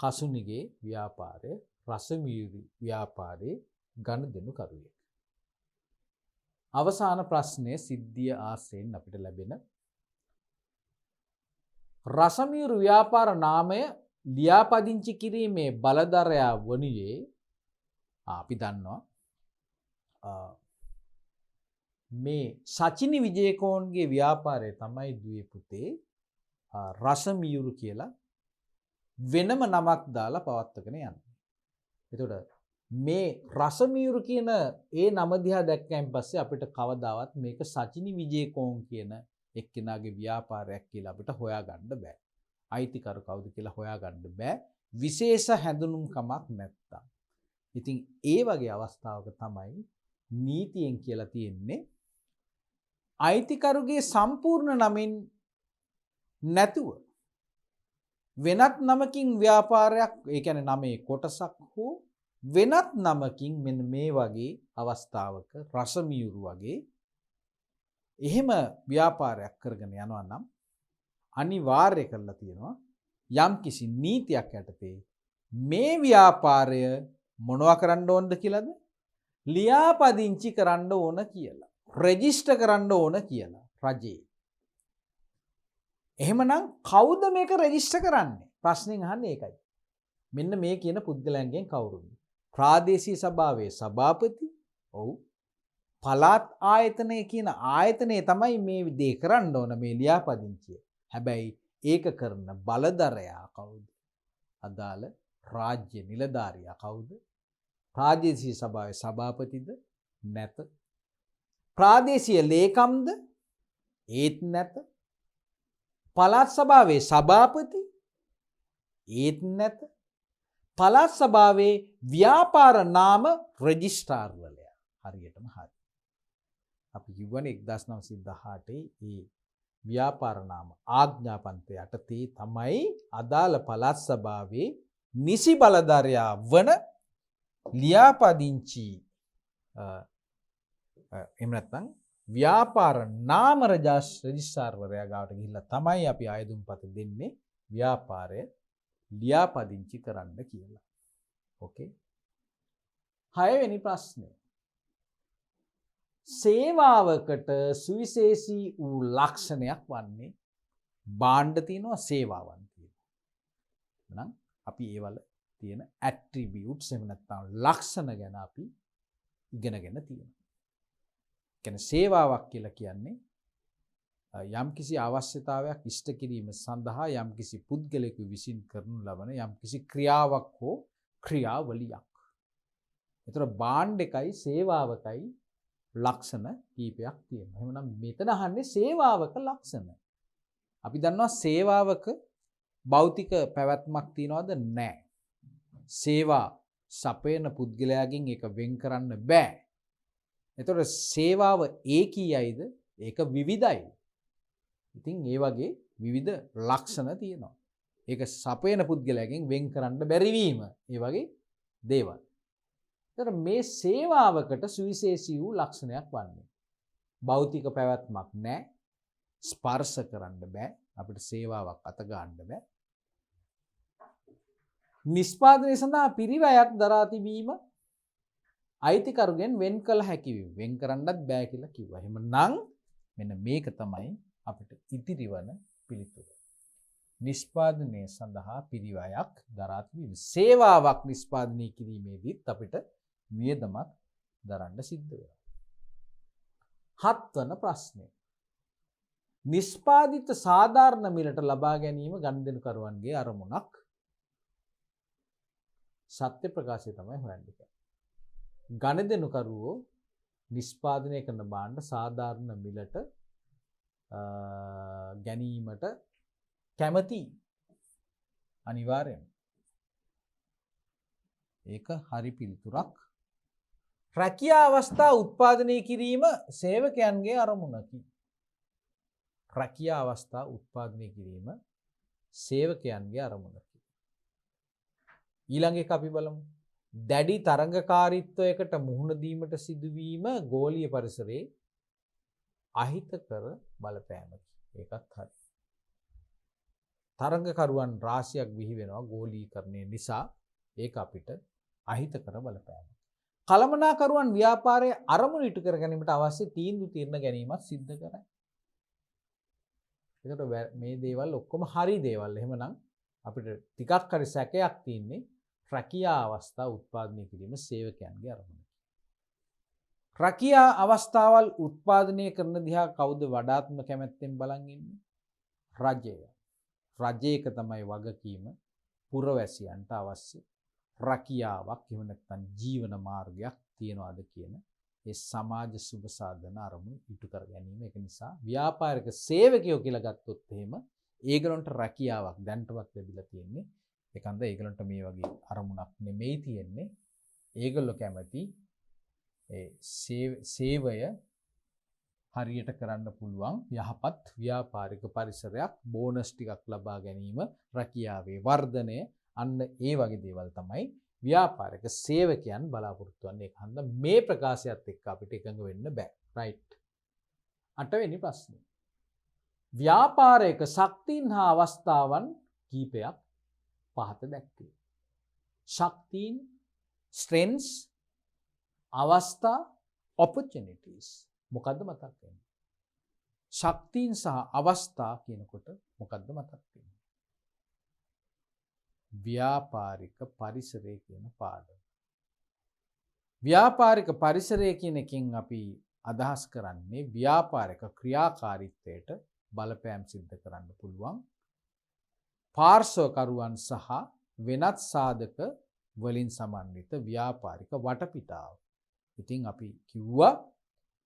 කසුනිගේ ව්‍යාපාරය රසමීරු ව්‍යාපාරයේ ගනුදෙනුකරුවෙක්. අවසාන ප්‍රශ්නය සිද්ධිය ආශ්‍රයෙන් අපිට ලැබෙන රසමීරු ව්‍යාපාර නාමය ලියාපදිංචි කිරීමේ බලධරයා වනුයේ අපි දන්නවා මේ සචිනි විජේකෝන්ගේ ව්‍යාපාරය තමයි දුවේ පුතේ රසමීරු කියලා වෙනම නමක් දාලා පවත්වගෙන යන්නේ. එතකොට මේ රසමීරු කියන ඒ නම දිහා දැක්කයින් පස්සේ අපිට කවදාවත් මේක සචිනි විජේකෝන් කියන එක්කෙනාගේ ව්‍යාපාරයක් කියලා අපිට හොයාගන්න බෑ. අයිතිකරු කවුද කියලා හොයාගන්න බෑ. විශේෂ හැඳුනුම්කමක් නැත්තම්. ඉතින් ඒ වගේ අවස්ථාවක තමයි නීතියෙන් කියලා තියෙන්නේ අයිතිකරුගේ සම්පූර්ණ නමින් නැතුව වෙනත් නමකින් ව්‍යාපාරයක්, ඒ කියන්නේ නමේ කොටසක් හෝ වෙනත් නමකින් මෙන්න මේ වගේ අවස්ථාවක රසමීරු වගේ එහෙම ව්‍යාපාරයක් කරගෙන යනවා නම් අනිවාර්ය කරලා තියෙනවා යම්කිසි නීතියක් යටතේ මේ ව්‍යාපාරය මොනවා කරන්න ඕනද කියලාද? ලියාපදිංචි කරන්න ඕන කියලා. රෙජිස්ටර් කරන්න ඕන කියලා රජයේ. එහෙමනම් කවුද මේක රෙජිස්ටර් කරන්නේ? ප්‍රශ්නෙන් අහන්නේ ඒකයි. මෙන්න මේ කියන පුද්ගලයන්ගෙන් කවුරුද? ප්‍රාදේශීය සභාවේ සභාපති. ඔව්. පළාත් ආයතනය කියන ආයතනය තමයි මේ දේ කරන්න ඕන මේ ලියාපදිංචිය. හැබැයි ඒක කරන බලධරයා කවුද? අදාළ රාජ්‍ය නිලධාරියා කවුද? ප්‍රාදේශීය සභාවේ සභාපතිද නැත ප්‍රාදේශීය ලේකම්ද ඒත් නැත. පළාත් සභාවේ සභාපති ඒත් නැත. පළාත් සභාවේ ව්‍යාපාර නාම රෙජිස්ට්‍රාර්වලය හරියටම හරි. අපි කිව්වනේ 1918 ඒ ව්‍යාපාර නාම ආඥාපන්තය යටතේ තමයි අදාළ පළාත් සභාවේ නිසි බලධරයා වන ලියාපදිංචි එහෙම නැත්නම් ව්‍යාපාර නාම රෙජිස්ට්‍රාර්වරයා ගාවට ගිහිල්ලා තමයි අපි ආයදුම්පත දෙන්නේ ව්‍යාපාරය ලියාපදිංචි කරන්න කියලා. ඕකේ. 6 වෙනි ප්‍රශ්නය. සේවාවකට සුවිශේෂී වූ ලක්ෂණයක් වන්නේ භාණ්ඩ තියෙනවා සේවාවන් තියෙනවා. එහෙනම් අපි ඒවල තියෙන ඇට්‍රිබියුට්ස් එහෙම නැත්නම් ලක්ෂණ ගැන අපි ඉගෙනගෙන තියෙනවා. කියන්නේ සේවාවක් කියලා කියන්නේ යම්කිසි අවශ්‍යතාවයක් ඉෂ්ට කිරීම සඳහා යම්කිසි පුද්ගලයෙකු විසින් කරනු ලබන යම්කිසි ක්‍රියාවක් හෝ ක්‍රියාවලියක්. ඒතර භාණ්ඩ එකයි සේවාවකයි ලක්ෂණ කීපයක් තියෙනවා. එහෙනම් මෙතන අහන්නේ සේවාවක ලක්ෂණ. අපි දන්නවා සේවාවක භෞතික පැවැත්මක් තියනවද? නැහැ. සේවා සපයන පුද්ගලයාගෙන් ඒක වෙන් කරන්න බෑ. එතකොට සේවාව ඒකීයයිද? ඒක විවිධයි. ඉතින් ඒ වගේ විවිධ ලක්ෂණ තියෙනවා. ඒක සපයන පුද්ගලයාගෙන් වෙන් කරන්න බැරි වීම. ඒ වගේ දේවල්. එතකොට මේ සේවාවකට සුවිශේෂී වූ ලක්ෂණයක් වන්නේ භෞතික පැවැත්මක් නැහැ. ස්පර්ශ කරන්න බෑ. අපිට සේවාවක් අත ගන්න බෑ. නිෂ්පාදනය සඳහා පිරිවැයක් දරා තිබීම අයිතිකරුගෙන් වෙන් කළ හැකි වීම. වෙන් කරන්නත් බෑ කියලා කිව්වා. එහෙමනම් මෙන්න මේක තමයි අපිට ඉතිරි වන පිළිතුර. නිෂ්පාදනය සඳහා පිරිවැයක් දරා තිබීම. සේවාවක් නිෂ්පාදනය කිරීමේදීත් අපිට වියදමක් දරන්න සිද්ධ වෙනවා. 7 වන ප්‍රශ්නය. නිෂ්පාදිත සාධාරණ මිලට ලබා ගැනීම ගනුදෙනුකරුවන්ගේ අරමුණක්. සත්‍ය ප්‍රකාශය තමයි හොයන්නේ. ගනුදෙනුකරුවෝ නිෂ්පාදනය කරන භාණ්ඩ සාධාරණ මිලට ගැනීමට කැමති අනිවාර්යයෙන්. ඒක හරි පිළිතුරක්. රැකියා අවස්ථා උත්පාදනය කිරීම සේවකයන්ගේ අරමුණකි. රැකියා අවස්ථා උත්පාදනය කිරීම සේවකයන්ගේ අරමුණකි. ඊළඟ එක අපි බලමු. දැඩි තරඟකාරීත්වයකට මුහුණ දීමට සිදුවීම ගෝලීය පරිසරයේ අහිතකර බලපෑමකි. ඒකත් හරි. තරඟකරුවන් රාශියක් බිහි වෙනවා ගෝලීකරණය නිසා. ඒක අපිට අහිතකර බලපෑමක්. කළමනාකරුවන් ව්‍යාපාරයේ අරමුණු ඉටු කර ගැනීමට අවශ්‍ය තීන්දුව తీරන ගැනීමක් සිද්ධ කරයි. ඒකට මේ දේවල් ඔක්කොම හරි දේවල්. එහෙමනම් අපිට ටිකක් හරි සැකයක් තියෙන්නේ රැකියා අවස්ථා උත්පාදනය කිරීම සේවකයන්ගේ අරමුණ. රැකියා අවස්ථාවල් උත්පාදනය කරන දිහා කවුද වඩාත්ම කැමැත්තෙන් බලන් ඉන්නේ? රජය. රජයක තමයි වගකීම පුරවැසියන්ට අවශ්‍ය රැකියාවක් එහෙම නැත්නම් ජීවන මාර්ගයක් තියනවාද කියන ඒ සමාජ සුබ සාධන අරමුණු ඉටු කර ගැනීම. ඒක නිසා ව්‍යාපාරික සේවකයෝ කියලා ගත්තොත් එහෙම ඒගොල්ලන්ට රැකියාවක් දැන්ටවත් ලැබිලා තියෙන්නේ. ඒකන්ද ඒගොල්ලන්ට මේ වගේ අරමුණක් නෙමෙයි තියෙන්නේ. ඒගොල්ලෝ කැමති ඒ සේවය හරියට කරන්න පුළුවන් යහපත් ව්‍යාපාරික පරිසරයක්, බෝනස් ටිකක් ලබා ගැනීම, රැකියාවේ වර්ධනය, අන්න ඒ වගේ දේවල් තමයි ව්‍යාපාරික සේවකයන් බලාපොරොත්තු වෙන්නේ. ඒක හන්ද මේ ප්‍රකාශයත් එක්ක අපිට එකඟ වෙන්න බෑ. රයිට්. 8 වෙනි ප්‍රශ්නේ. ව්‍යාපාරයක ශක්තියින් හා අවස්ථාවන් කීපයක් පහත දැක්වේ. ශක්තියින්, ස්ට්‍රෙන්ත්ස්, අවස්ථා, opportunities. මොකද්ද මතක් වෙන්නේ? ශක්තියින් සහ අවස්ථා කියනකොට මොකද්ද මතක් වෙන්නේ? ව්‍යාපාරික පරිසරය කියන පාඩම. ව්‍යාපාරික පරිසරය කියන එකෙන් අපි අදහස් කරන්නේ ව්‍යාපාරික ක්‍රියාකාරීත්වයට බලපෑම් සිද්ධ කරන්න පුළුවන් පාර්ශ්වකරුවන් සහ වෙනත් සාධක වලින් සමන්විත ව්‍යාපාරික වටපිටාව. ඉතින් අපි කිව්වා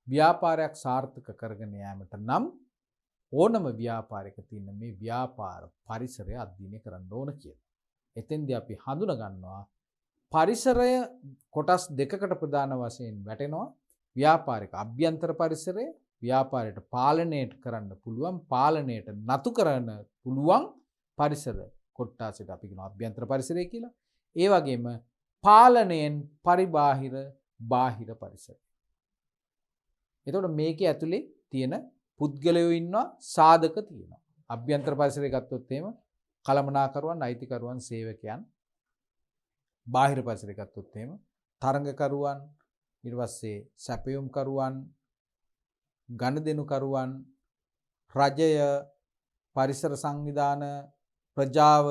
ව්‍යාපාරයක් සාර්ථක කරගෙන යාමට නම් ඕනම ව්‍යාපාරයක තියෙන මේ ව්‍යාපාර පරිසරය අධ්‍යයනය කරන්න ඕන කියලා. එතෙන්දී අපි හඳුනා ගන්නවා පරිසරය කොටස් දෙකකට ප්‍රධාන වශයෙන් වැටෙනවා. ව්‍යාපාරික අභ්‍යන්තර පරිසරය, ව්‍යාපාරයට පාලනය කරන්න පුළුවන්, පාලනයට නතු කරන්න පුළුවන් පරිසර කොටසට අපි කියනවා අභ්‍යන්තර පරිසරය කියලා. ඒ වගේම පාලනයෙන් පරිබාහිර බාහිර පරිසරය. එතකොට මේකේ ඇතුලේ තියෙන පුද්ගලයෝ ඉන්නවා, සාධක තියෙනවා. අභ්‍යන්තර පරිසරය ගත්තොත් එහෙම කළමනාකරුවන්, අයිතිකරුවන්, සේවකයන්. බාහිර පරිසරය ගත්තොත් එහෙම තරඟකරුවන්, ඊට පස්සේ සැපයුම්කරුවන්, ගනුදෙනුකරුවන්, රජය, පරිසර සංවිධාන, ප්‍රජාව,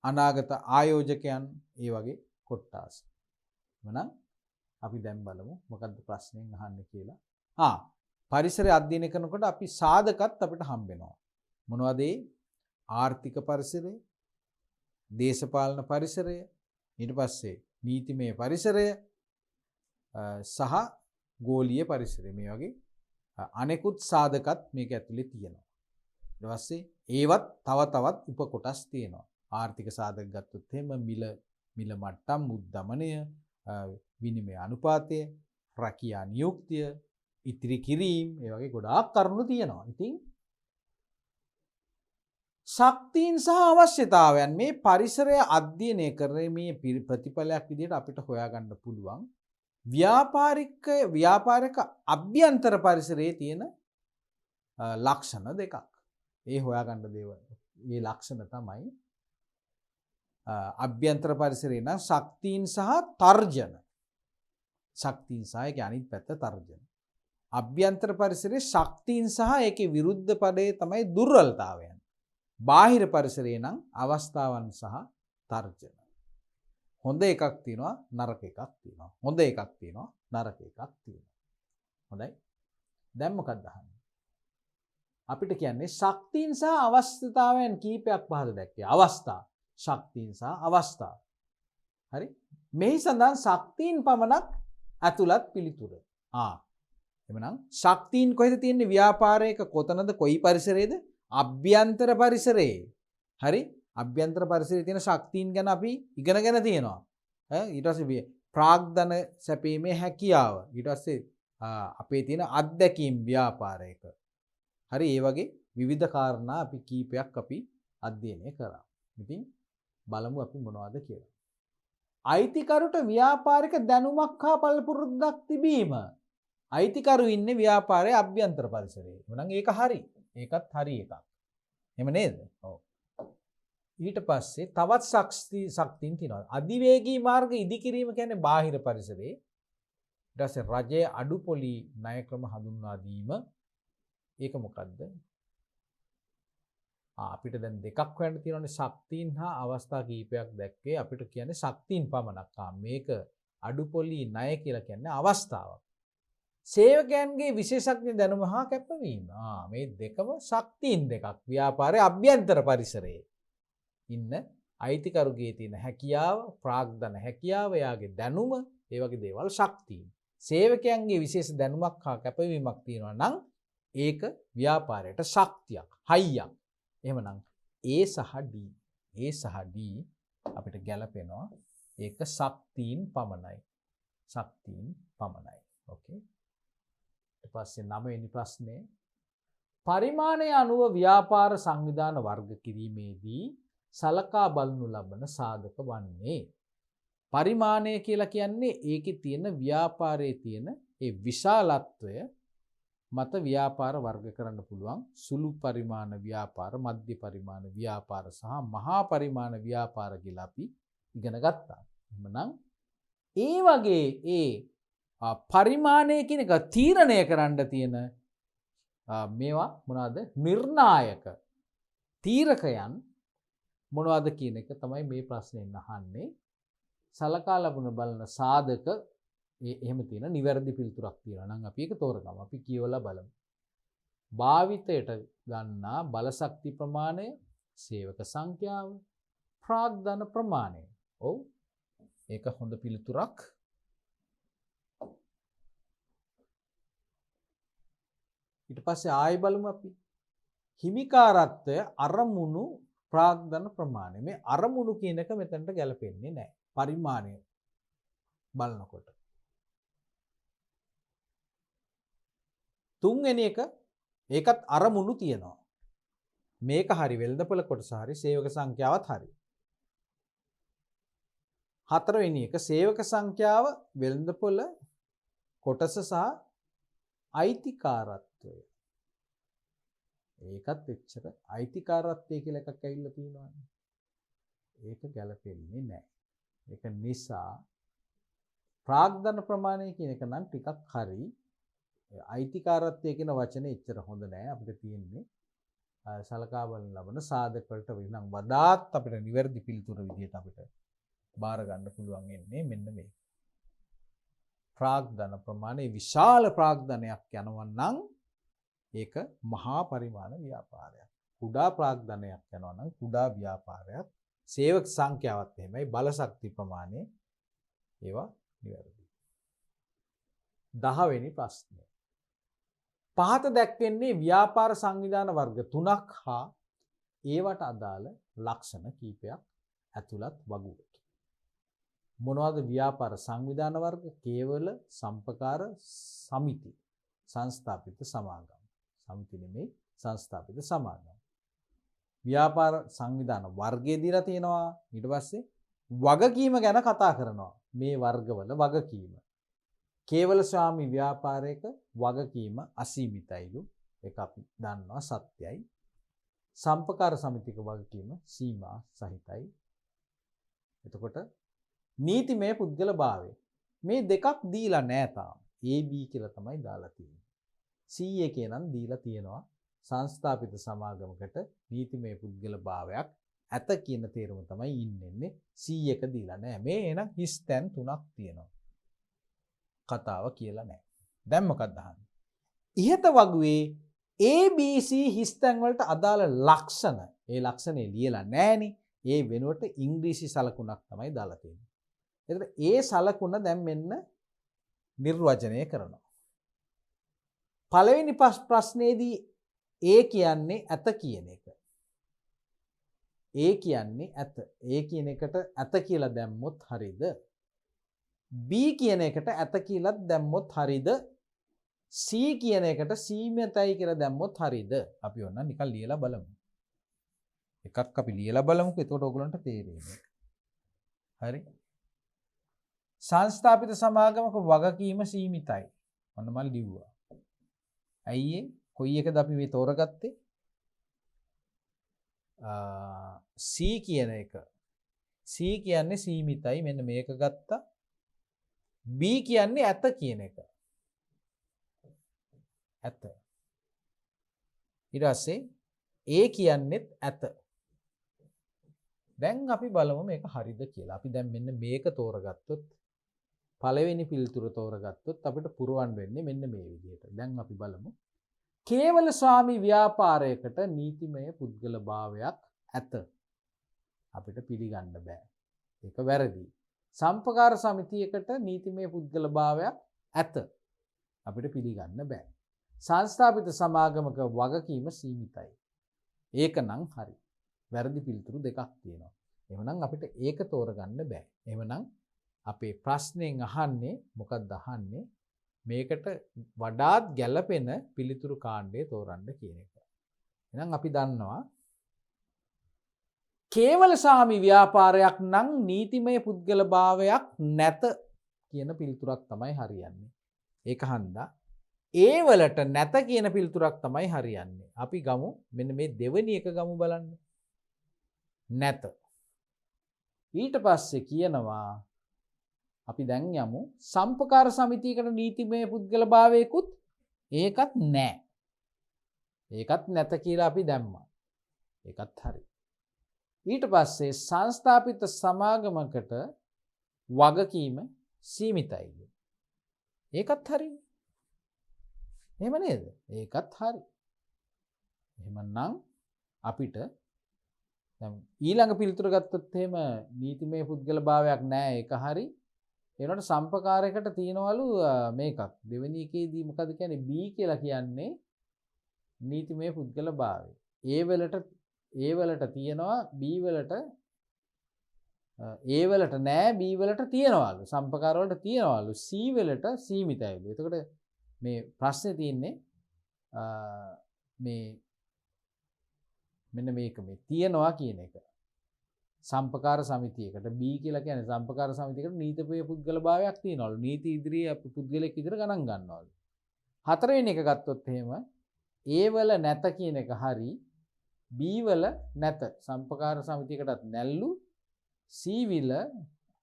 අනාගත ආයෝජකයන්, ඒ වගේ කොට්ටාස. එහෙනම් අපි දැන් බලමු මොකක්ද ප්‍රශ්නෙන් අහන්නේ කියලා. පරිසරය අධ්‍යයනය කරනකොට අපි සාධකත් අපිට හම්බ වෙනවා. මොනවද ඒ? ආර්ථික පරිසරය, දේශපාලන පරිසරය, ඊට පස්සේ නීතිමය පරිසරය සහ ගෝලීය පරිසරය. මේ වගේ අනෙකුත් සාධකත් මේක ඇතුලේ තියෙනවා. ඊට පස්සේ ඒවත් තව තවත් උපකොටස් තියෙනවා. ආර්ථික සාධක ගත්තොත් එහෙම මිල මට්ටම්, උද්දමනය, විනිමය අනුපාතය, රැකියා නියුක්තිය, ඉතිරි කිරීම, ඒ වගේ ගොඩාක් කරුණු තියෙනවා. ඉතින් ශක්තියින් සහ අවශ්‍යතාවයන් මේ පරිසරය අධ්‍යයනය කරීමේ ප්‍රතිඵලයක් විදිහට අපිට හොයාගන්න පුළුවන් ව්‍යාපාරික අභ්‍යන්තර පරිසරයේ තියෙන ලක්ෂණ දෙකක්. ඒ හොයාගන්න දේවල්. මේ ලක්ෂණ තමයි අභ්‍යන්තර පරිසරේ නම් ශක්තියින් සහ තර්ජන. ශක්තියින් සහ ඒකේ අනිත් පැත්ත තර්ජන. අභ්‍යන්තර පරිසරයේ ශක්තියින් සහ ඒකේ විරුද්ධ පදේ තමයි දුර්වලතාවයන්. බාහිර පරිසරේ නම් අවස්ථාවන් සහ තර්ජන. හොඳ එකක් තියෙනවා, නරක එකක් තියෙනවා. හොඳ එකක් තියෙනවා, නරක එකක් තියෙනවා. හොඳයි. දැන් මොකක්ද අහන්නේ? අපිට කියන්නේ ශක්තියින් සහ අවස්ථාවයන් කීපයක් පහද දැක්කේ. අවස්ථා, ශක්තියින් සහ අවස්ථා. හරි? මෙහි සඳහන් ශක්තියින් පමණක් ඇතුළත් පිළිතුර. එමනම් ශක්තියින් කොහෙද තියෙන්නේ? ව්‍යාපාරයක කොතනද? කොයි පරිසරයේද? අභ්‍යන්තර පරිසරයේ. හරි? අභ්‍යන්තර පරිසරයේ තියෙන ශක්තියින් ගැන අපි ඉගෙනගෙන තියෙනවා. ඊට පස්සේ ප්‍රාග්ධන සැපීමේ හැකියාව. ඊට පස්සේ අපේ තියෙන අත්දැකීම් ව්‍යාපාරයක. හරි? ඒ වගේ විවිධ කාරණා අපි කීපයක් අපි අධ්‍යයනය කරා. ඉතින් බලමු අපි මොනවද කියලා. අයිතිකරුට ව්‍යාපාරික දැනුමක් හා පළපුරුද්දක් තිබීම. අයිතිකරු ඉන්නේ ව්‍යාපාරයේ අභ්‍යන්තර පරිසරයේ. එහෙනම් ඒක හරි. ඒකත් හරි එකක්. එහෙම නේද? ඔව්. ඊට පස්සේ තවත් ශක්තියින් තියෙනවා. අධිවේගී මාර්ග ඉදිකිරීම කියන්නේ බාහිර පරිසරයේ. ඊට පස්සේ රජයේ අඩුපොලි ණය ක්‍රම හඳුන්වා දීම. ඒක මොකද්ද? අපිට දැන් දෙකක් හොයන්න තියෙනවානේ, ශක්තියින් හා අවස්ථා කීපයක් දැක්කේ. අපිට කියන්නේ ශක්තියින් පමණක්. මේක අඩුපොලි ණය කියලා කියන්නේ අවස්ථාවක්. සේවකයන්ගේ විශේෂඥ දැනුම හා කැපවීම. මේ දෙකම ශක්තියින් දෙකක්. ව්‍යාපාරයේ අභ්‍යන්තර පරිසරයේ ඉන්න අයිතිකරුගේ තියෙන හැකියාව, ප්‍රාග්ධන හැකියාව, එයාගේ දැනුම, ඒ වගේ දේවල් ශක්තියින්. සේවකයන්ගේ විශේෂ දැනුමක් හා කැපවීමක් තියෙනවා නම් ඒක ව්‍යාපාරයට ශක්තියක්, හයියක්. එහෙමනම් A සහ D, A සහ D අපිට ගැලපෙනවා. ඒක ශක්තියින් පමණයි. ශක්තියින් පමණයි. ඕකේ. ඊට පස්සේ 9 වෙනි ප්‍රශ්නේ, පරිමාණය අනුව ව්‍යාපාර සංවිධාන වර්ග කිරීමේදී සලකා බලනු ලබන සාධක වන්නේ. පරිමාණය කියලා කියන්නේ ඒකේ තියෙන ව්‍යාපාරයේ තියෙන ඒ විශාලත්වය මත ව්‍යාපාර වර්ග කරන්න පුළුවන්. සුළු පරිමාණ ව්‍යාපාර, මධ්‍ය පරිමාණ ව්‍යාපාර සහ මහා පරිමාණ ව්‍යාපාර කියලා අපි ඉගෙන ගත්තා. එහෙමනම් ඒ වගේ ඒ පරිමාණය කියන එක තීරණය කරන්න තියෙන මේවා මොනවද? නිර්ණායක තීරකයන් මොනවද කියන එක තමයි මේ ප්‍රශ්නයෙන් අහන්නේ. සලකා ලබන බලන සාධක එහෙම තියෙන නිවැරදි පිළිතුරක් තියෙනවා නම් අපි ඒක තෝරගමු. අපි කියවලා බලමු. භාවිතයට ගන්නා බලශක්ති ප්‍රමාණය, සේවක සංඛ්‍යාව, ප්‍රාග්ධන ප්‍රමාණය. ඔව්. ඒක හොඳ පිළිතුරක්. ඊට පස්සේ ආයෙ බලමු අපි. හිමිකාරත්වය අරමුණු ප්‍රාග්ධන ප්‍රමාණය. මේ අරමුණු කියන එක මෙතනට ගැලපෙන්නේ නැහැ. පරිමාණය බලනකොට. තුන්වෙනි එක ඒකත් අරමුණු තියෙනවා. මේක හරි වෙළඳපොළ කොටස හරි සේවක සංඛ්‍යාවත් හරි. හතරවෙනි එක සේවක සංඛ්‍යාව වෙළඳපොළ කොටස සහ අයිතිකාරත්වය. ඒකත් එච්චර අයිතිකාරත්වය කියලා එකක් ඇවිල්ලා තියෙනවානේ. ඒක ගැලපෙන්නේ නැහැ. ඒක නිසා ප්‍රාග්ධන ප්‍රමාණය කියන එක නම් ටිකක් හරි. අයිතිකාරත්වය කියන වචනේ එච්චර හොඳ නැහැ. අපිට තියෙන්නේ සලකා බලන ලබන සාධක වලට වෙනම් වඩාත් අපිට නිවැරදි පිළිතුර විදිහට අපිට බාර ගන්න පුළුවන් වෙන්නේ මෙන්න මේ. ප්‍රාග්ධන ප්‍රමාණය විශාල ප්‍රාග්ධනයක් යනවා නම් ඒක මහා පරිමාණ ව්‍යාපාරයක්. කුඩා ප්‍රාග්ධනයක් යනවා නම් කුඩා ව්‍යාපාරයක්. සේවක සංඛ්‍යාවත් එහෙමයි බලශක්ති ප්‍රමාණය ඒවා නිවැරදි. 10 වෙනි ප්‍රශ්නය. පහත දැක්වෙන්නේ ව්‍යාපාර සංවිධාන වර්ග 3ක් හා ඒවට අදාළ ලක්ෂණ කීපයක් ඇතුළත් වගුවකි. මොනවද ව්‍යාපාර සංවිධාන වර්ග? කේවල සම්පකාර සමිති සංස්ථාපිත සමාගම්. සමිති නෙමෙයි සංස්ථාපිත සමාගම්. ව්‍යාපාර සංවිධාන වර්ගය දීලා තියෙනවා. ඊට පස්සේ වගකීම ගැන කතා කරනවා. මේ වර්ගවල වගකීම. කේවල ස්වාමි ව්‍යාපාරයක වගකීම අසීමිතයිලු. ඒක අපි දන්නවා සත්‍යයි. සම්පකාර සමිතික වගකීම සීමා සහිතයි. එතකොට නීතිමය පුද්ගල භාවය. මේ දෙකක් දීලා නැහැ තාම. AB කියලා තමයි දාලා තියෙන්නේ. CA කියනනම් දීලා තියෙනවා. සංස්ථාපිත සමාගමකට නීතිමය පුද්ගල භාවයක් ඇත කියන තේරුම තමයි ඉන්නේ. C එක දීලා නැහැ. මේ එනම් හිස් තැන් තුනක් තියෙනවා. කතාව කියලා නැහැ. දැන් මොකක්ද අහන්නේ? ඉහත වගුවේ ABC හිස්තැන් වලට අදාළ ලක්ෂණ. ඒ ලක්ෂණේ ලියලා නැහෙනි. ඒ වෙනුවට ඉංග්‍රීසි සලකුණක් තමයි දාලා තියෙන්නේ. එතකොට ඒ සලකුණ දැන් මෙන්න නිර්වචනය කරනවා. පළවෙනි ප්‍රශ්නේදී A කියන්නේ ඇත කියන එක. A කියන්නේ ඇත. A කියන එකට ඇත කියලා දැම්මොත් හරියද? B කියන එකට ඇත කියලා දැම්මොත් හරියද? C කියන එකට සීමිතයි කියලා දැම්මොත් හරියද? අපි ඔන්න නිකන් ලියලා බලමු. එකක් අපි ලියලා බලමුකෝ. එතකොට ඔයගලන්ට තේරෙන්නේ. හරි. සංස්ථාපිත සමාගමක වගකීම සීමිතයි. ඔන්න මම ලිව්වා. ඇයි කොයි එකද අපි මේ තෝරගත්තේ? C කියන එක. C කියන්නේ සීමිතයි. මෙන්න මේක ගත්තා. B කියන්නේ ඇත කියන එක. ඇත. ඊට පස්සේ A කියන්නේත් ඇත. දැන් අපි බලමු මේක හරිද කියලා. අපි දැන් මෙන්න මේක තෝරගත්තොත් පළවෙනි පිළිතුර තෝරගත්තොත් අපිට පුරවන්න වෙන්නේ මෙන්න මේ විදිහට. දැන් අපි බලමු. කේවල ස්වාමි ව්‍යාපාරයකට නීතිමය පුද්ගල භාවයක් ඇත. අපිට පිළිගන්න බෑ. ඒක වැරදි. සම්පකාර සමිතියකට නීතිමය පුද්ගල භාවයක් ඇත. අපිට පිළිගන්න බෑ. සංස්ථාපිත සමාගමක වගකීම සීමිතයි. ඒක නම් හරි. වැරදි පිළිතුරු දෙකක් තියෙනවා. එහෙනම් අපිට ඒක තෝරගන්න බෑ. එහෙනම් අපේ ප්‍රශ්නෙන් අහන්නේ මොකක්ද අහන්නේ? මේකට වඩාත් ගැළපෙන පිළිතුරු කාණ්ඩය තෝරන්න කියන එක. එහෙනම් අපි දන්නවා කේවල සාමි ව්‍යාපාරයක් නම් නීතිමය පුද්ගල භාවයක් නැත කියන පිළිතුරක් තමයි හරියන්නේ. ඒක හන්දා ඒ වලට නැත කියන පිළිතුරක් තමයි හරියන්නේ. අපි ගමු මෙන්න මේ දෙවෙනි එක ගමු බලන්න. නැත. ඊට පස්සේ කියනවා අපි දැන් යමු සම්පකාර සමිතියකට නීතිමය පුද්ගල භාවයකුත් ඒකත් නැහැ. ඒකත් නැත කියලා අපි දැම්මා. ඒකත් හරි. ඊට පස්සේ සංස්ථාපිත සමාගමකට වගකීම සීමිතයි. ඒකත් හරි. එහෙම නේද? ඒකත් හරි. එහෙමනම් අපිට දැන් ඊළඟ පිළිතුර ගත්තොත් එහෙම නීතිමය පුද්ගල භාවයක් නැහැ. ඒක හරි. ඒනොට සම්පකාරයකට තියනවලු මේකක්. දෙවෙනි එකේදී මොකද කියන්නේ? B කියලා කියන්නේ නීතිමය පුද්ගල භාවය. ඒ වලට තියෙනවා B වලට A වලට නෑ B වලට තියනවලු. සම්පකාර වලට තියනවලු. C වලට සීමිතයිලු. එතකොට මේ ප්‍රශ්නේ තියෙන්නේ මේ මෙන්න මේක මේ තියනවා කියන එක. සම්පකාර සමිතියකට B කියලා කියන්නේ සම්පකාර සමිතියකට නීතිපය පුද්ගල භාවයක් තියෙනවලු. නීති ඉදිරියේ අපි පුද්ගලෙක් විදිහට ගණන් ගන්නවලු. හතරවෙනි එක ගත්තොත් එහෙම A වල නැත කියන එක හරි B වල නැත සම්පකාර සමිතියකටත් නැල්ලු C වල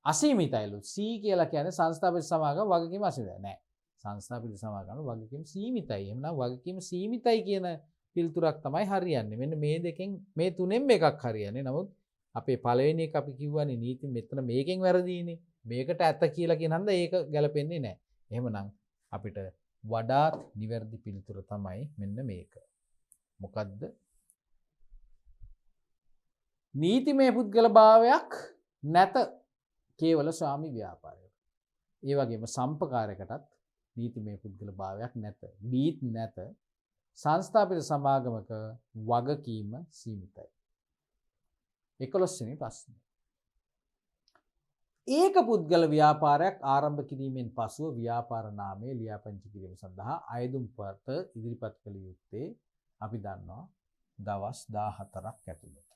අසීමිතයිලු. C කියලා කියන්නේ සංස්ථාපිත සමාගම වගකීම අසීමිතයි නෑ. සංස්ථාපිත සමාගම වගකීම සීමිතයි. එහෙනම් වගකීම සීමිතයි කියන පිළිතුරක් තමයි හරියන්නේ. මෙන්න මේ දෙකෙන් මේ තුනෙන් එකක් හරියන්නේ. නමුත් අපේ පළවෙනි එක අපි කිව්වනේ නීති මෙතන මේකෙන් වැරදීනේ. මේකට ඇත්ත කියලා කියන හන්ද ඒක ගැලපෙන්නේ නැහැ. එහෙමනම් අපිට වඩාත් නිවැරදි පිළිතුර තමයි මෙන්න මේක. මොකද්ද? නීතිමය පුද්ගල භාවයක් නැත කේවල ස්වාමි ව්‍යාපාරයක. ඒ වගේම සම්පකාරයකටත් නීතිමය පුද්ගල භාවයක් නැත. බීත් නැත. සංස්ථාපිත සමාගමක වගකීම සීමිතයි. 11 වෙනි ප්‍රශ්නය. ඒක පුද්ගල ව්‍යාපාරයක් ආරම්භ කිරීමෙන් පසුව ව්‍යාපාර නාමය ලියාපදිංචි කිරීම සඳහා අයදුම් පත ඉදිරිපත් කළ යුත්තේ අපි දන්නවා දවස් 14ක් ඇතුළත.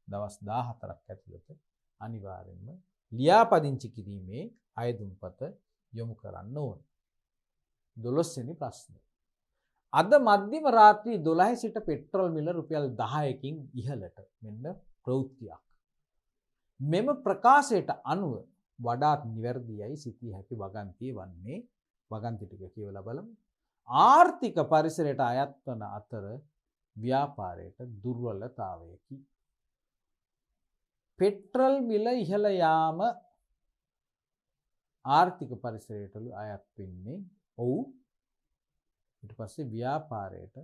දවස් 14ක් ඇතුළත අනිවාර්යෙන්ම ලියාපදිංචි කිරීමේ අයදුම් පත යොමු කරන්න ඕන. 12 වෙනි ප්‍රශ්නය. අද මධ්‍යම රාත්‍රී 12 සිට පෙට්‍රල් මිල රුපියල් 10කින් ඉහළට මෙන්න ප්‍රවෘත්තියක්. මෙම ප්‍රකාශයට අනුව වඩාත් නිවැරදියයි සිතිය හැකි වගන්තිය වන්නේ වගන්ති ටික කියවලා බලමු. ආර්ථික පරිසරයට අයත් වන අතර ව්‍යාපාරයට දුර්වලතාවයකි. පෙට්‍රල් මිල ඉහළ යාම ආර්ථික පරිසරයට අයත් වෙන්නේ ඔව්. ඊට පස්සේ ව්‍යාපාරයට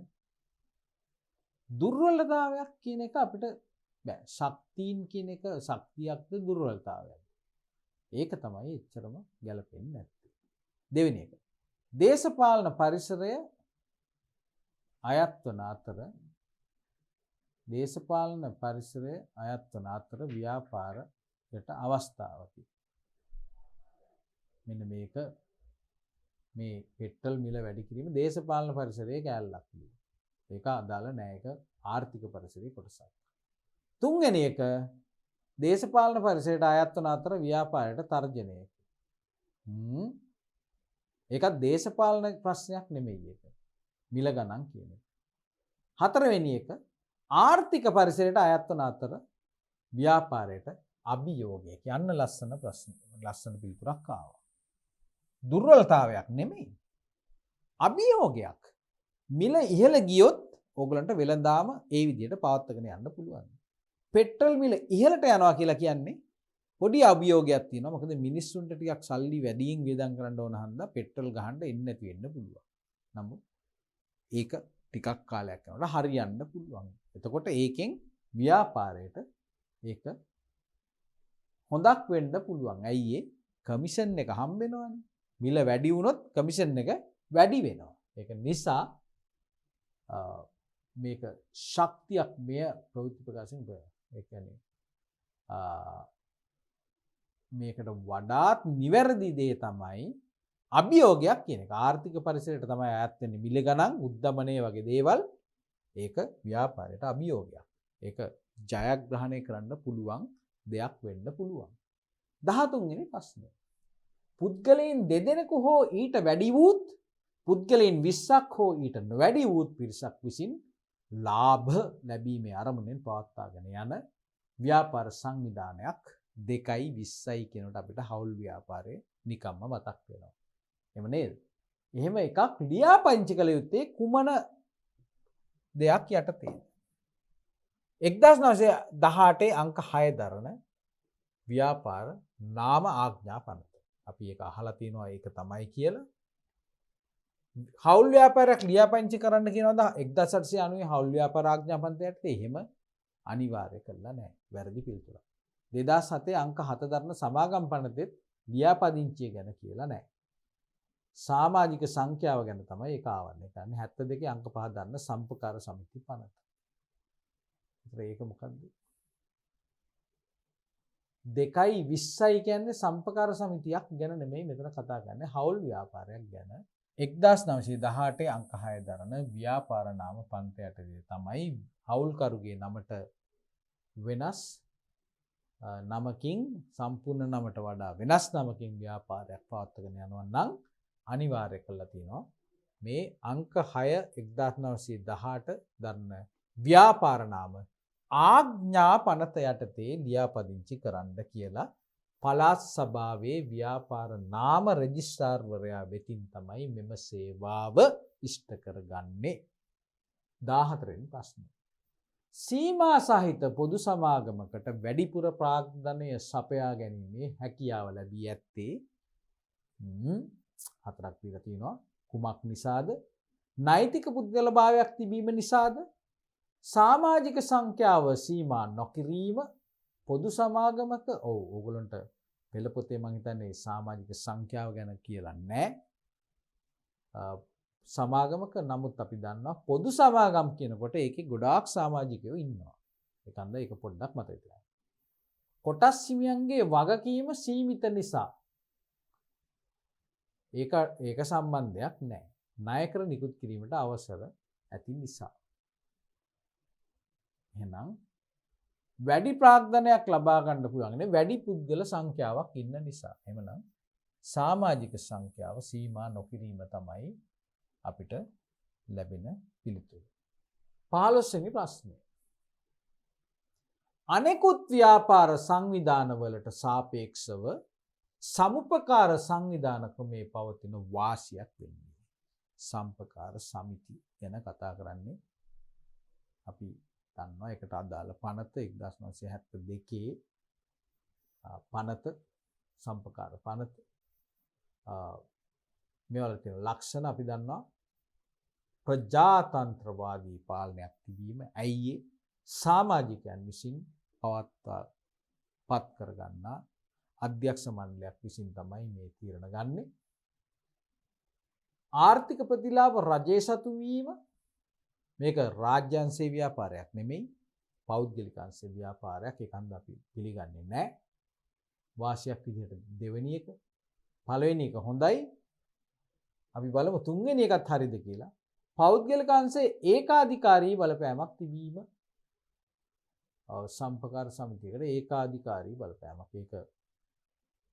දුර්වලතාවයක් කියන එක අපිට බෑ. ශක්තියින් කියන එක ශක්තියක්ද දුර්වලතාවයක්ද? ඒක තමයි එච්චරම ගැලපෙන්නේ නැත්තේ. දෙවෙනි එක. දේශපාලන පරිසරය අයත් වන අතර ව්‍යාපාරයට අවස්ථාවකි. මෙන්න මේක මේ පෙට්‍රල් මිල වැඩි කිරීම දේශපාලන පරිසරයේ කැලලක්. ඒක අදාළ නෑ. ඒක ආර්ථික පරිසරයේ කොටසක්. තුන්වෙනි එක දේශපාලන පරිසරයට අයත් වන අතර ව්‍යාපාරයට තර්ජනයකි. ඒකත් දේශපාලන ප්‍රශ්නයක් නෙමෙයි ඒක. මිල ගණන් කියන එක. හතරවෙනි එක ආර්ථික පරිසරයට අයත් වන අතර ව්‍යාපාරයට අභියෝගයක්. යන්න ලස්සන ප්‍රශ්න. ලස්සන පිළිතුරක් ආවා. දුර්වලතාවයක් නෙමෙයි. අභියෝගයක්. මිල ඉහළ ගියොත් ඕගලන්ට වෙළඳාම ඒ විදිහට පවත්වාගෙන යන්න පුළුවන්. පෙට්‍රල් මිල ඉහළට යනවා කියලා කියන්නේ පොඩි අභියෝගයක් තියෙනවා. මොකද මිනිස්සුන්ට ටිකක් සල්ලි වැඩියෙන් වියදම් කරන්න ඕන හන්දා පෙට්‍රල් ගහන්න එන්නේ නැති වෙන්න පුළුවන්. නමුත් ඒක ටිකක් කාලයක් යනකොට හරියන්න පුළුවන්. එතකොට ඒකෙන් ව්‍යාපාරයට ඒක හොඳක් වෙන්න පුළුවන්. ඇයි ඒ කමිෂන් එක හම්බ වෙනවනේ. මිල වැඩි වුණොත් කමිෂන් එක වැඩි වෙනවා. ඒක නිසා මේක ශක්තියක් මෙය ප්‍රවෘත්ති ප්‍රකාශයෙන් ඒ කියන්නේ මේකට වඩාත් නිවැරදි දේ තමයි අභියෝගයක් කියන එක. ආර්ථික පරිසරයට තමයි ඈත් වෙන්නේ මිල ගණන් උද්දමනය වගේ දේවල්. ඒක ව්‍යාපාරයට අභියෝගයක්. ඒක ජයග්‍රහණය කරන්න පුළුවන් දෙයක් වෙන්න පුළුවන්. 13 වෙනි ප්‍රශ්නය. පුද්ගලයන් දෙදෙනෙකු හෝ ඊට වැඩි වූත් පුද්ගලයන් 20ක් හෝ ඊට නොවැඩි වූත් පිරිසක් විසින් ලාභ ලැබීමේ අරමුණෙන් පවත්වාගෙන යන ව්‍යාපාර සංවිධානයක් 2.20යි කියනකොට අපිට හවුල් ව්‍යාපාරයේ නිකම්ම මතක් වෙනවා. එහෙම නේද? එහෙම එකක් ලියාපදිංචි කළ යුත්තේ කුමන දෙයක් යටතේද? 1918 අංක 6 දරන ව්‍යාපාර නාම ආඥා පනත. අපි ඒක අහලා තියෙනවා ඒක තමයි කියලා. හවුල් ව්‍යාපාරයක් ලියාපදිංචි කරන්න කියනවාද 1890 හවුල් ව්‍යාපාර ආඥා පනත යටතේ? එහෙම අනිවාර්ය කළා නැහැ. වැරදි පිළිතුරක්. 2007 අංක 7 දරන සමාගම් පනතෙත් ලියාපදිංචිය ගැන කියලා නැහැ. සමාජික සංඛ්‍යාව ගැන තමයි ඒක ආවරණය කරන්නේ. 72 අංක 5 දන්න සම්පකාර සමිති පනත. ඒක මොකද්ද? 2.20යි කියන්නේ සම්පකාර සමිතියක් ගැන නෙමෙයි මෙතන කතා කරන්නේ හවුල් ව්‍යාපාරයක් ගැන. 1918 අංක 6 දරන ව්‍යාපාර නාම පන්ත යටතේ තමයි හවුල්කරුගේ නමට වෙනස් නමකින් සම්පූර්ණ නමට වඩා වෙනස් නමකින් ව්‍යාපාරයක් පවත්වාගෙන යනවා නම් අනිවාර්ය කරලා තියෙනවා මේ අංක 6 1918 දරන ව්‍යාපාර නාම ආඥා පනත යටතේ ලියාපදිංචි කරන්න කියලා පළාත් සභාවේ ව්‍යාපාර නාම රෙජිස්ට්‍රාර්වරයා වෙතින් තමයි මෙම සේවාව ඉෂ්ට කරගන්නේ. 14 වෙනි ප්‍රශ්නය. සීමා සහිත පොදු සමාගමකට වැඩිපුර ප්‍රාග්ධනය සපයා ගැනීමේ හැකියාව ලැබී ඇත්තේ හතරක් දීලා තියෙනවා. කුමක් නිසාද? නෛතික පුද්ගලභාවයක් තිබීම නිසාද? සමාජික සංඛ්‍යාව සීමා නොකිරීම පොදු සමාගමක ඕගොල්ලන්ට පෙළ පොතේ මම හිතන්නේ සමාජික සංඛ්‍යාව ගැන කියලා නැහැ. සමාගමක නමුත් අපි දන්නවා පොදු සමාගම් කියනකොට ඒකේ ගොඩාක් සමාජිකයෝ ඉන්නවා. ඒකන්ද ඒක පොඩ්ඩක් මතක තියාගන්න. කොටස් හිමියන්ගේ වගකීම සීමිත නිසා ඒක සම්බන්ධයක් නැහැ. ණය කර නිකුත් කිරීමට අවසර ඇති නිසා. එහෙනම් වැඩි ප්‍රාග්ධනයක් ලබා ගන්න පුළුවන් වැඩි පුද්ගල සංඛ්‍යාවක් ඉන්න නිසා. එහෙනම් සමාජික සංඛ්‍යාව සීමා නොකිරීම තමයි අපිට ලැබෙන පිළිතුර. 15 වෙනි ප්‍රශ්නය. අනෙකුත් ව්‍යාපාර සංවිධානවලට සාපේක්ෂව සමුපකාර සංවිධාන ක්‍රමේ පවතින වාසියක් වෙන්නේ. සම්පකාර සමිති ගැන කතා කරන්නේ අපි දන්නවා ඒකට අදාළ පනත 1972 පනත සම්පකාර පනත මේවල තියෙන ලක්ෂණ අපි දන්නවා ප්‍රජාතන්ත්‍රවාදී පාලනයක් තිබීම. ඇයි ඒ? සමාජිකයන් විසින් පත් කරගන්නා අධ්‍යක්ෂ මණ්ඩලයක් විසින් තමයි මේ තීරණ ගන්නෙ. ආර්ථික ප්‍රතිලාභ රජයේ සතු වීම මේක රාජ්‍යංශේ ව්‍යාපාරයක් නෙමෙයි පෞද්ගලික අංශේ ව්‍යාපාරයක්. ඒකන්ද අපි පිළිගන්නේ නැහැ. වාසියක් විදිහට දෙවෙනි එක. පළවෙනි එක හොඳයි. අපි බලමු තුන්වෙනි එකත් හරිද කියලා. පෞද්ගලික අංශේ ඒකාධිකාරී බලපෑමක් තිබීම. සම්පකාර සමිතියකට ඒකාධිකාරී බලපෑමක්. ඒක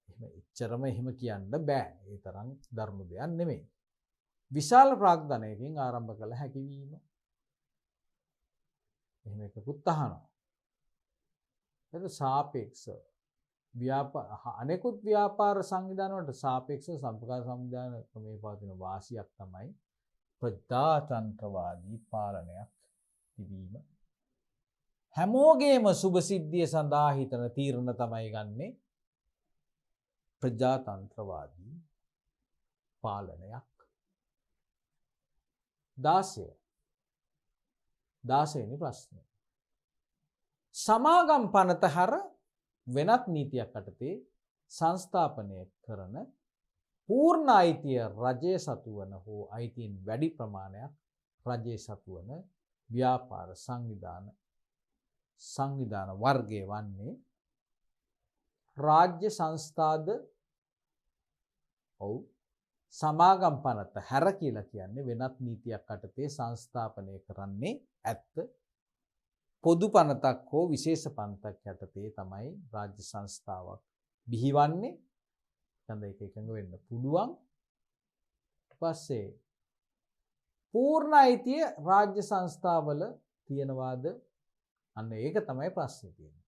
එච්චරම එහෙම කියන්න බෑ. ඒ තරම් දරුණු දෙයක් නෙමෙයි. විශාල ප්‍රාග්ධනයකින් ආරම්භ කළ හැකි වීම. එහෙම එකකුත් අහනවා. ඒක සාපේක්ෂ අනෙකුත් ව්‍යාපාර සංවිධාන වලට සාපේක්ෂව සම්පකාර සංවිධාන ක්‍රමයේ පවතින වාසියක් තමයි ප්‍රජාතන්ත්‍රවාදී පාලනයක් තිබීම. හැමෝගේම සුභ සිද්ධිය සඳහා හිතන තීරණ තමයි ගන්නෙ ප්‍රජාතන්ත්‍රවාදී පාලනයක්. 16 වෙනි ප්‍රශ්නය. සමාගම් පනත හැර වෙනත් නීතියක් යටතේ සංස්ථාපනය කරන පූර්ණ අයිතිය රජයේ සතු වන හෝ අයිතීන් වැඩි ප්‍රමාණයක් රජයේ සතු වන ව්‍යාපාර සංවිධාන වර්ගය වන්නේ රාජ්‍ය සංස්ථාද? ඔව්. සමාගම් පනත හැර කියලා කියන්නේ වෙනත් නීතියක් යටතේ සංස්ථාපනය කරන්නේ ඇත්ත. පොදු පනතක් හෝ විශේෂ පනතක් යටතේ තමයි රාජ්‍ය සංස්ථාවක් බිහිවන්නේ. නැත්නම් ඒක එකඟ වෙන්න පුළුවන්. ඊට පස්සේ පූර්ණ අයිතිය රාජ්‍ය සංස්ථාවල තියනවාද? අන්න ඒක තමයි ප්‍රශ්නේ තියෙන්නේ.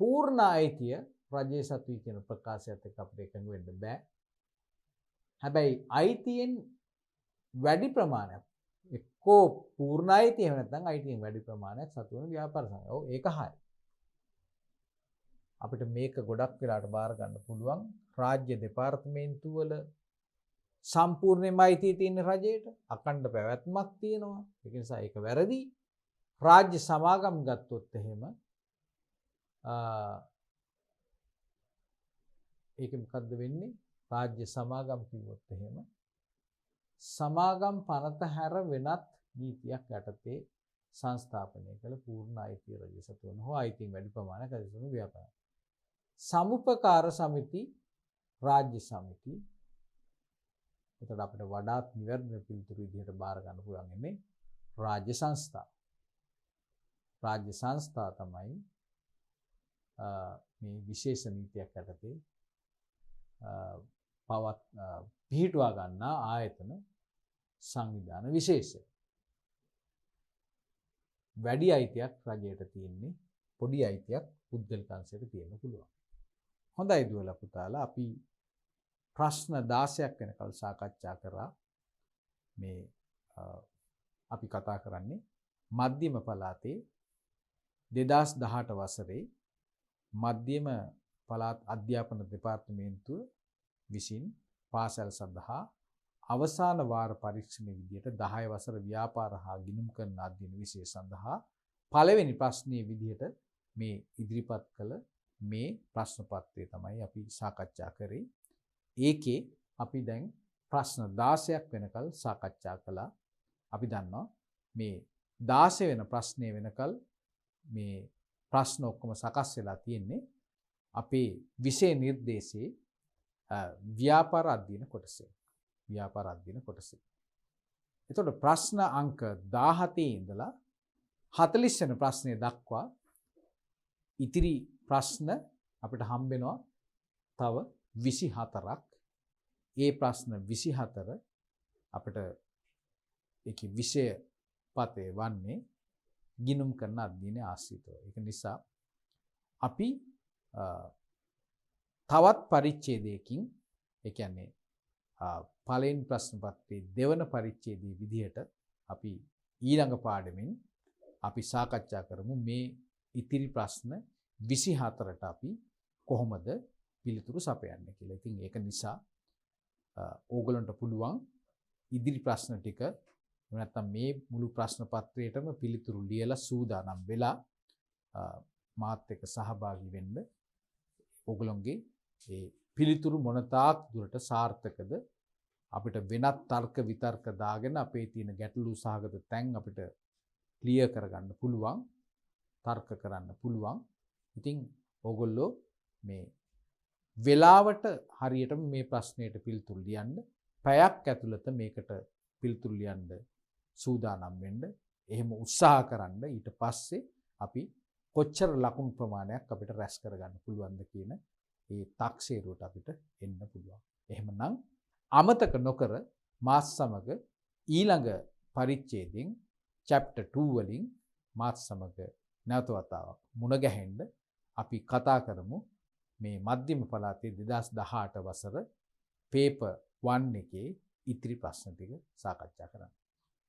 පූර්ණ අයිතිය රජයේ සතුයි කියන ප්‍රකාශයත් එක්ක අපිට එකඟ වෙන්න බෑ. හැබැයි අයිතියෙන් වැඩි ප්‍රමාණයක් එක්කෝ පූර්ණ අයිතිය එහෙම නැත්නම් අයිතියෙන් වැඩි ප්‍රමාණයක් සතු වෙන ව්‍යාපාර සංගම්. ඔව් ඒක හරි. අපිට මේක ගොඩක් වෙලාට බාර ගන්න පුළුවන් රාජ්‍ය දෙපාර්තමේන්තු වල සම්පූර්ණයෙන්ම අයිතිය තියෙන රජයට අඛණ්ඩ පැවැත්මක් තියෙනවා. ඒක නිසා ඒක වැරදි. රාජ්‍ය සමාගම් ගත්තොත් එහෙම ඒක මොකද්ද වෙන්නේ? රාජ්‍ය සමාගම් කිව්වොත් එහෙම සමාගම් පනත හැර වෙනත් නීතියක් යටතේ සංස්ථාපනය කළ පූර්ණ අයිතිය රජය සතුවන හෝ අයිතියෙන් වැඩි ප්‍රමාණයක් රජසුණු ව්‍යාපාර. සමුපකාර සමිති රාජ්‍ය සමිති එතකොට අපිට වඩාත් නිවැරදි පිළිතුරු විදිහට බාර ගන්න පුළුවන් ඉන්නේ රාජ්‍ය සංස්ථා. රාජ්‍ය සංස්ථා තමයි මේ විශේෂ නීතියක් යටතේ පිහිටුවා ගන්නා ආයතන සංවිධාන විශේෂය. වැඩි අයිතියක් රජයට තියෙන්නේ පොඩි අයිතියක් පුද්ගලික අංශයට තියෙන්න පුළුවන්. හොඳයි දුවලා පුතාලා අපි ප්‍රශ්න 16ක් වෙනකල් සාකච්ඡා කරා. මේ අපි කතා කරන්නේ මධ්‍යම පළාතේ 2018 වසරේ මධ්‍යම පළාත් අධ්‍යාපන දෙපාර්තමේන්තුව විසින් පාසල් සඳහා අවසාන වාර පරීක්ෂණ විදියට 10 වසර ව්‍යාපාර හා ගිණුම් කරන අධ්‍යයන විෂය සඳහා පළවෙනි ප්‍රශ්නයේ විදියට මේ ඉදිරිපත් කළ මේ ප්‍රශ්න පත්‍රය තමයි අපි සාකච්ඡා කරේ. ඒකේ අපි දැන් ප්‍රශ්න 16ක් වෙනකල් සාකච්ඡා කළා. අපි දන්නවා මේ 16 වෙන ප්‍රශ්නය වෙනකල් මේ ප්‍රශ්න ඔක්කොම සකස් වෙලා තියෙන්නේ අපේ විෂය නිර්දේශයේ ව්‍යාපාර අධ්‍යයන කොටසේ. ව්‍යාපාර අධ්‍යයන කොටසේ. එතකොට ප්‍රශ්න අංක 17 ඉඳලා 40 වෙනි ප්‍රශ්නය දක්වා ඉතිරි ප්‍රශ්න අපිට හම්බ වෙනවා තව 24ක්. ඒ ප්‍රශ්න 24 අපිට ඒකේ විෂය පතේ වන්නේ ගිණුම් කරන අධ්‍යයනය ආශ්‍රිතව. ඒක නිසා අපි තවත් පරිච්ඡේදයකින් ඒ කියන්නේ පළවෙනි ප්‍රශ්න පත්‍රයේ දෙවන පරිච්ඡේදයේ විදිහට අපි ඊළඟ පාඩමෙන් අපි සාකච්ඡා කරමු මේ ඉතිරි ප්‍රශ්න 24ට අපි කොහොමද පිළිතුරු සපයන්නේ කියලා. ඉතින් ඒක නිසා ඕගලන්ට පුළුවන් ඉදිරි ප්‍රශ්න ටික නැත්නම් මේ මුළු ප්‍රශ්න පත්‍රයටම පිළිතුරු ලියලා සූදානම් වෙලා මාත් එක්ක සහභාගී වෙන්න. ඕගලන්ගේ ඒ පිළිතුරු මොනතාක් දුරට සාර්ථකද අපිට වෙනත් තර්ක විතර්ක දාගෙන අපේ තියෙන ගැටලු සහගත තැන් අපිට ක්ලියර් කරගන්න පුළුවන්, තර්ක කරන්න පුළුවන්. ඉතින් ඕගොල්ලෝ මේ වෙලාවට හරියටම මේ ප්‍රශ්නයට පිළිතුරු ලියන්න, පැයක් ඇතුළත මේකට පිළිතුරු ලියන්න සූදානම් වෙන්න. එහෙම උත්සාහ කරන්න. ඊට පස්සේ අපි කොච්චර ලකුණු ප්‍රමාණයක් අපිට රැස් කරගන්න පුළුවන්ද කියන ඒ තාක්ෂේරුවට අපිට එන්න පුළුවන්. එහෙමනම් අමතක නොකර මාත් සමග ඊළඟ පරිච්ඡේදයෙන් chapter 2 වලින් මාත් සමග නැවත වතාවක් මුණ ගැහෙන්න අපි කතා කරමු මේ මධ්‍යම පළාතේ 2018 වසර paper 1 එකේ ඉතිරි ප්‍රශ්න ටික සාකච්ඡා කරන්න.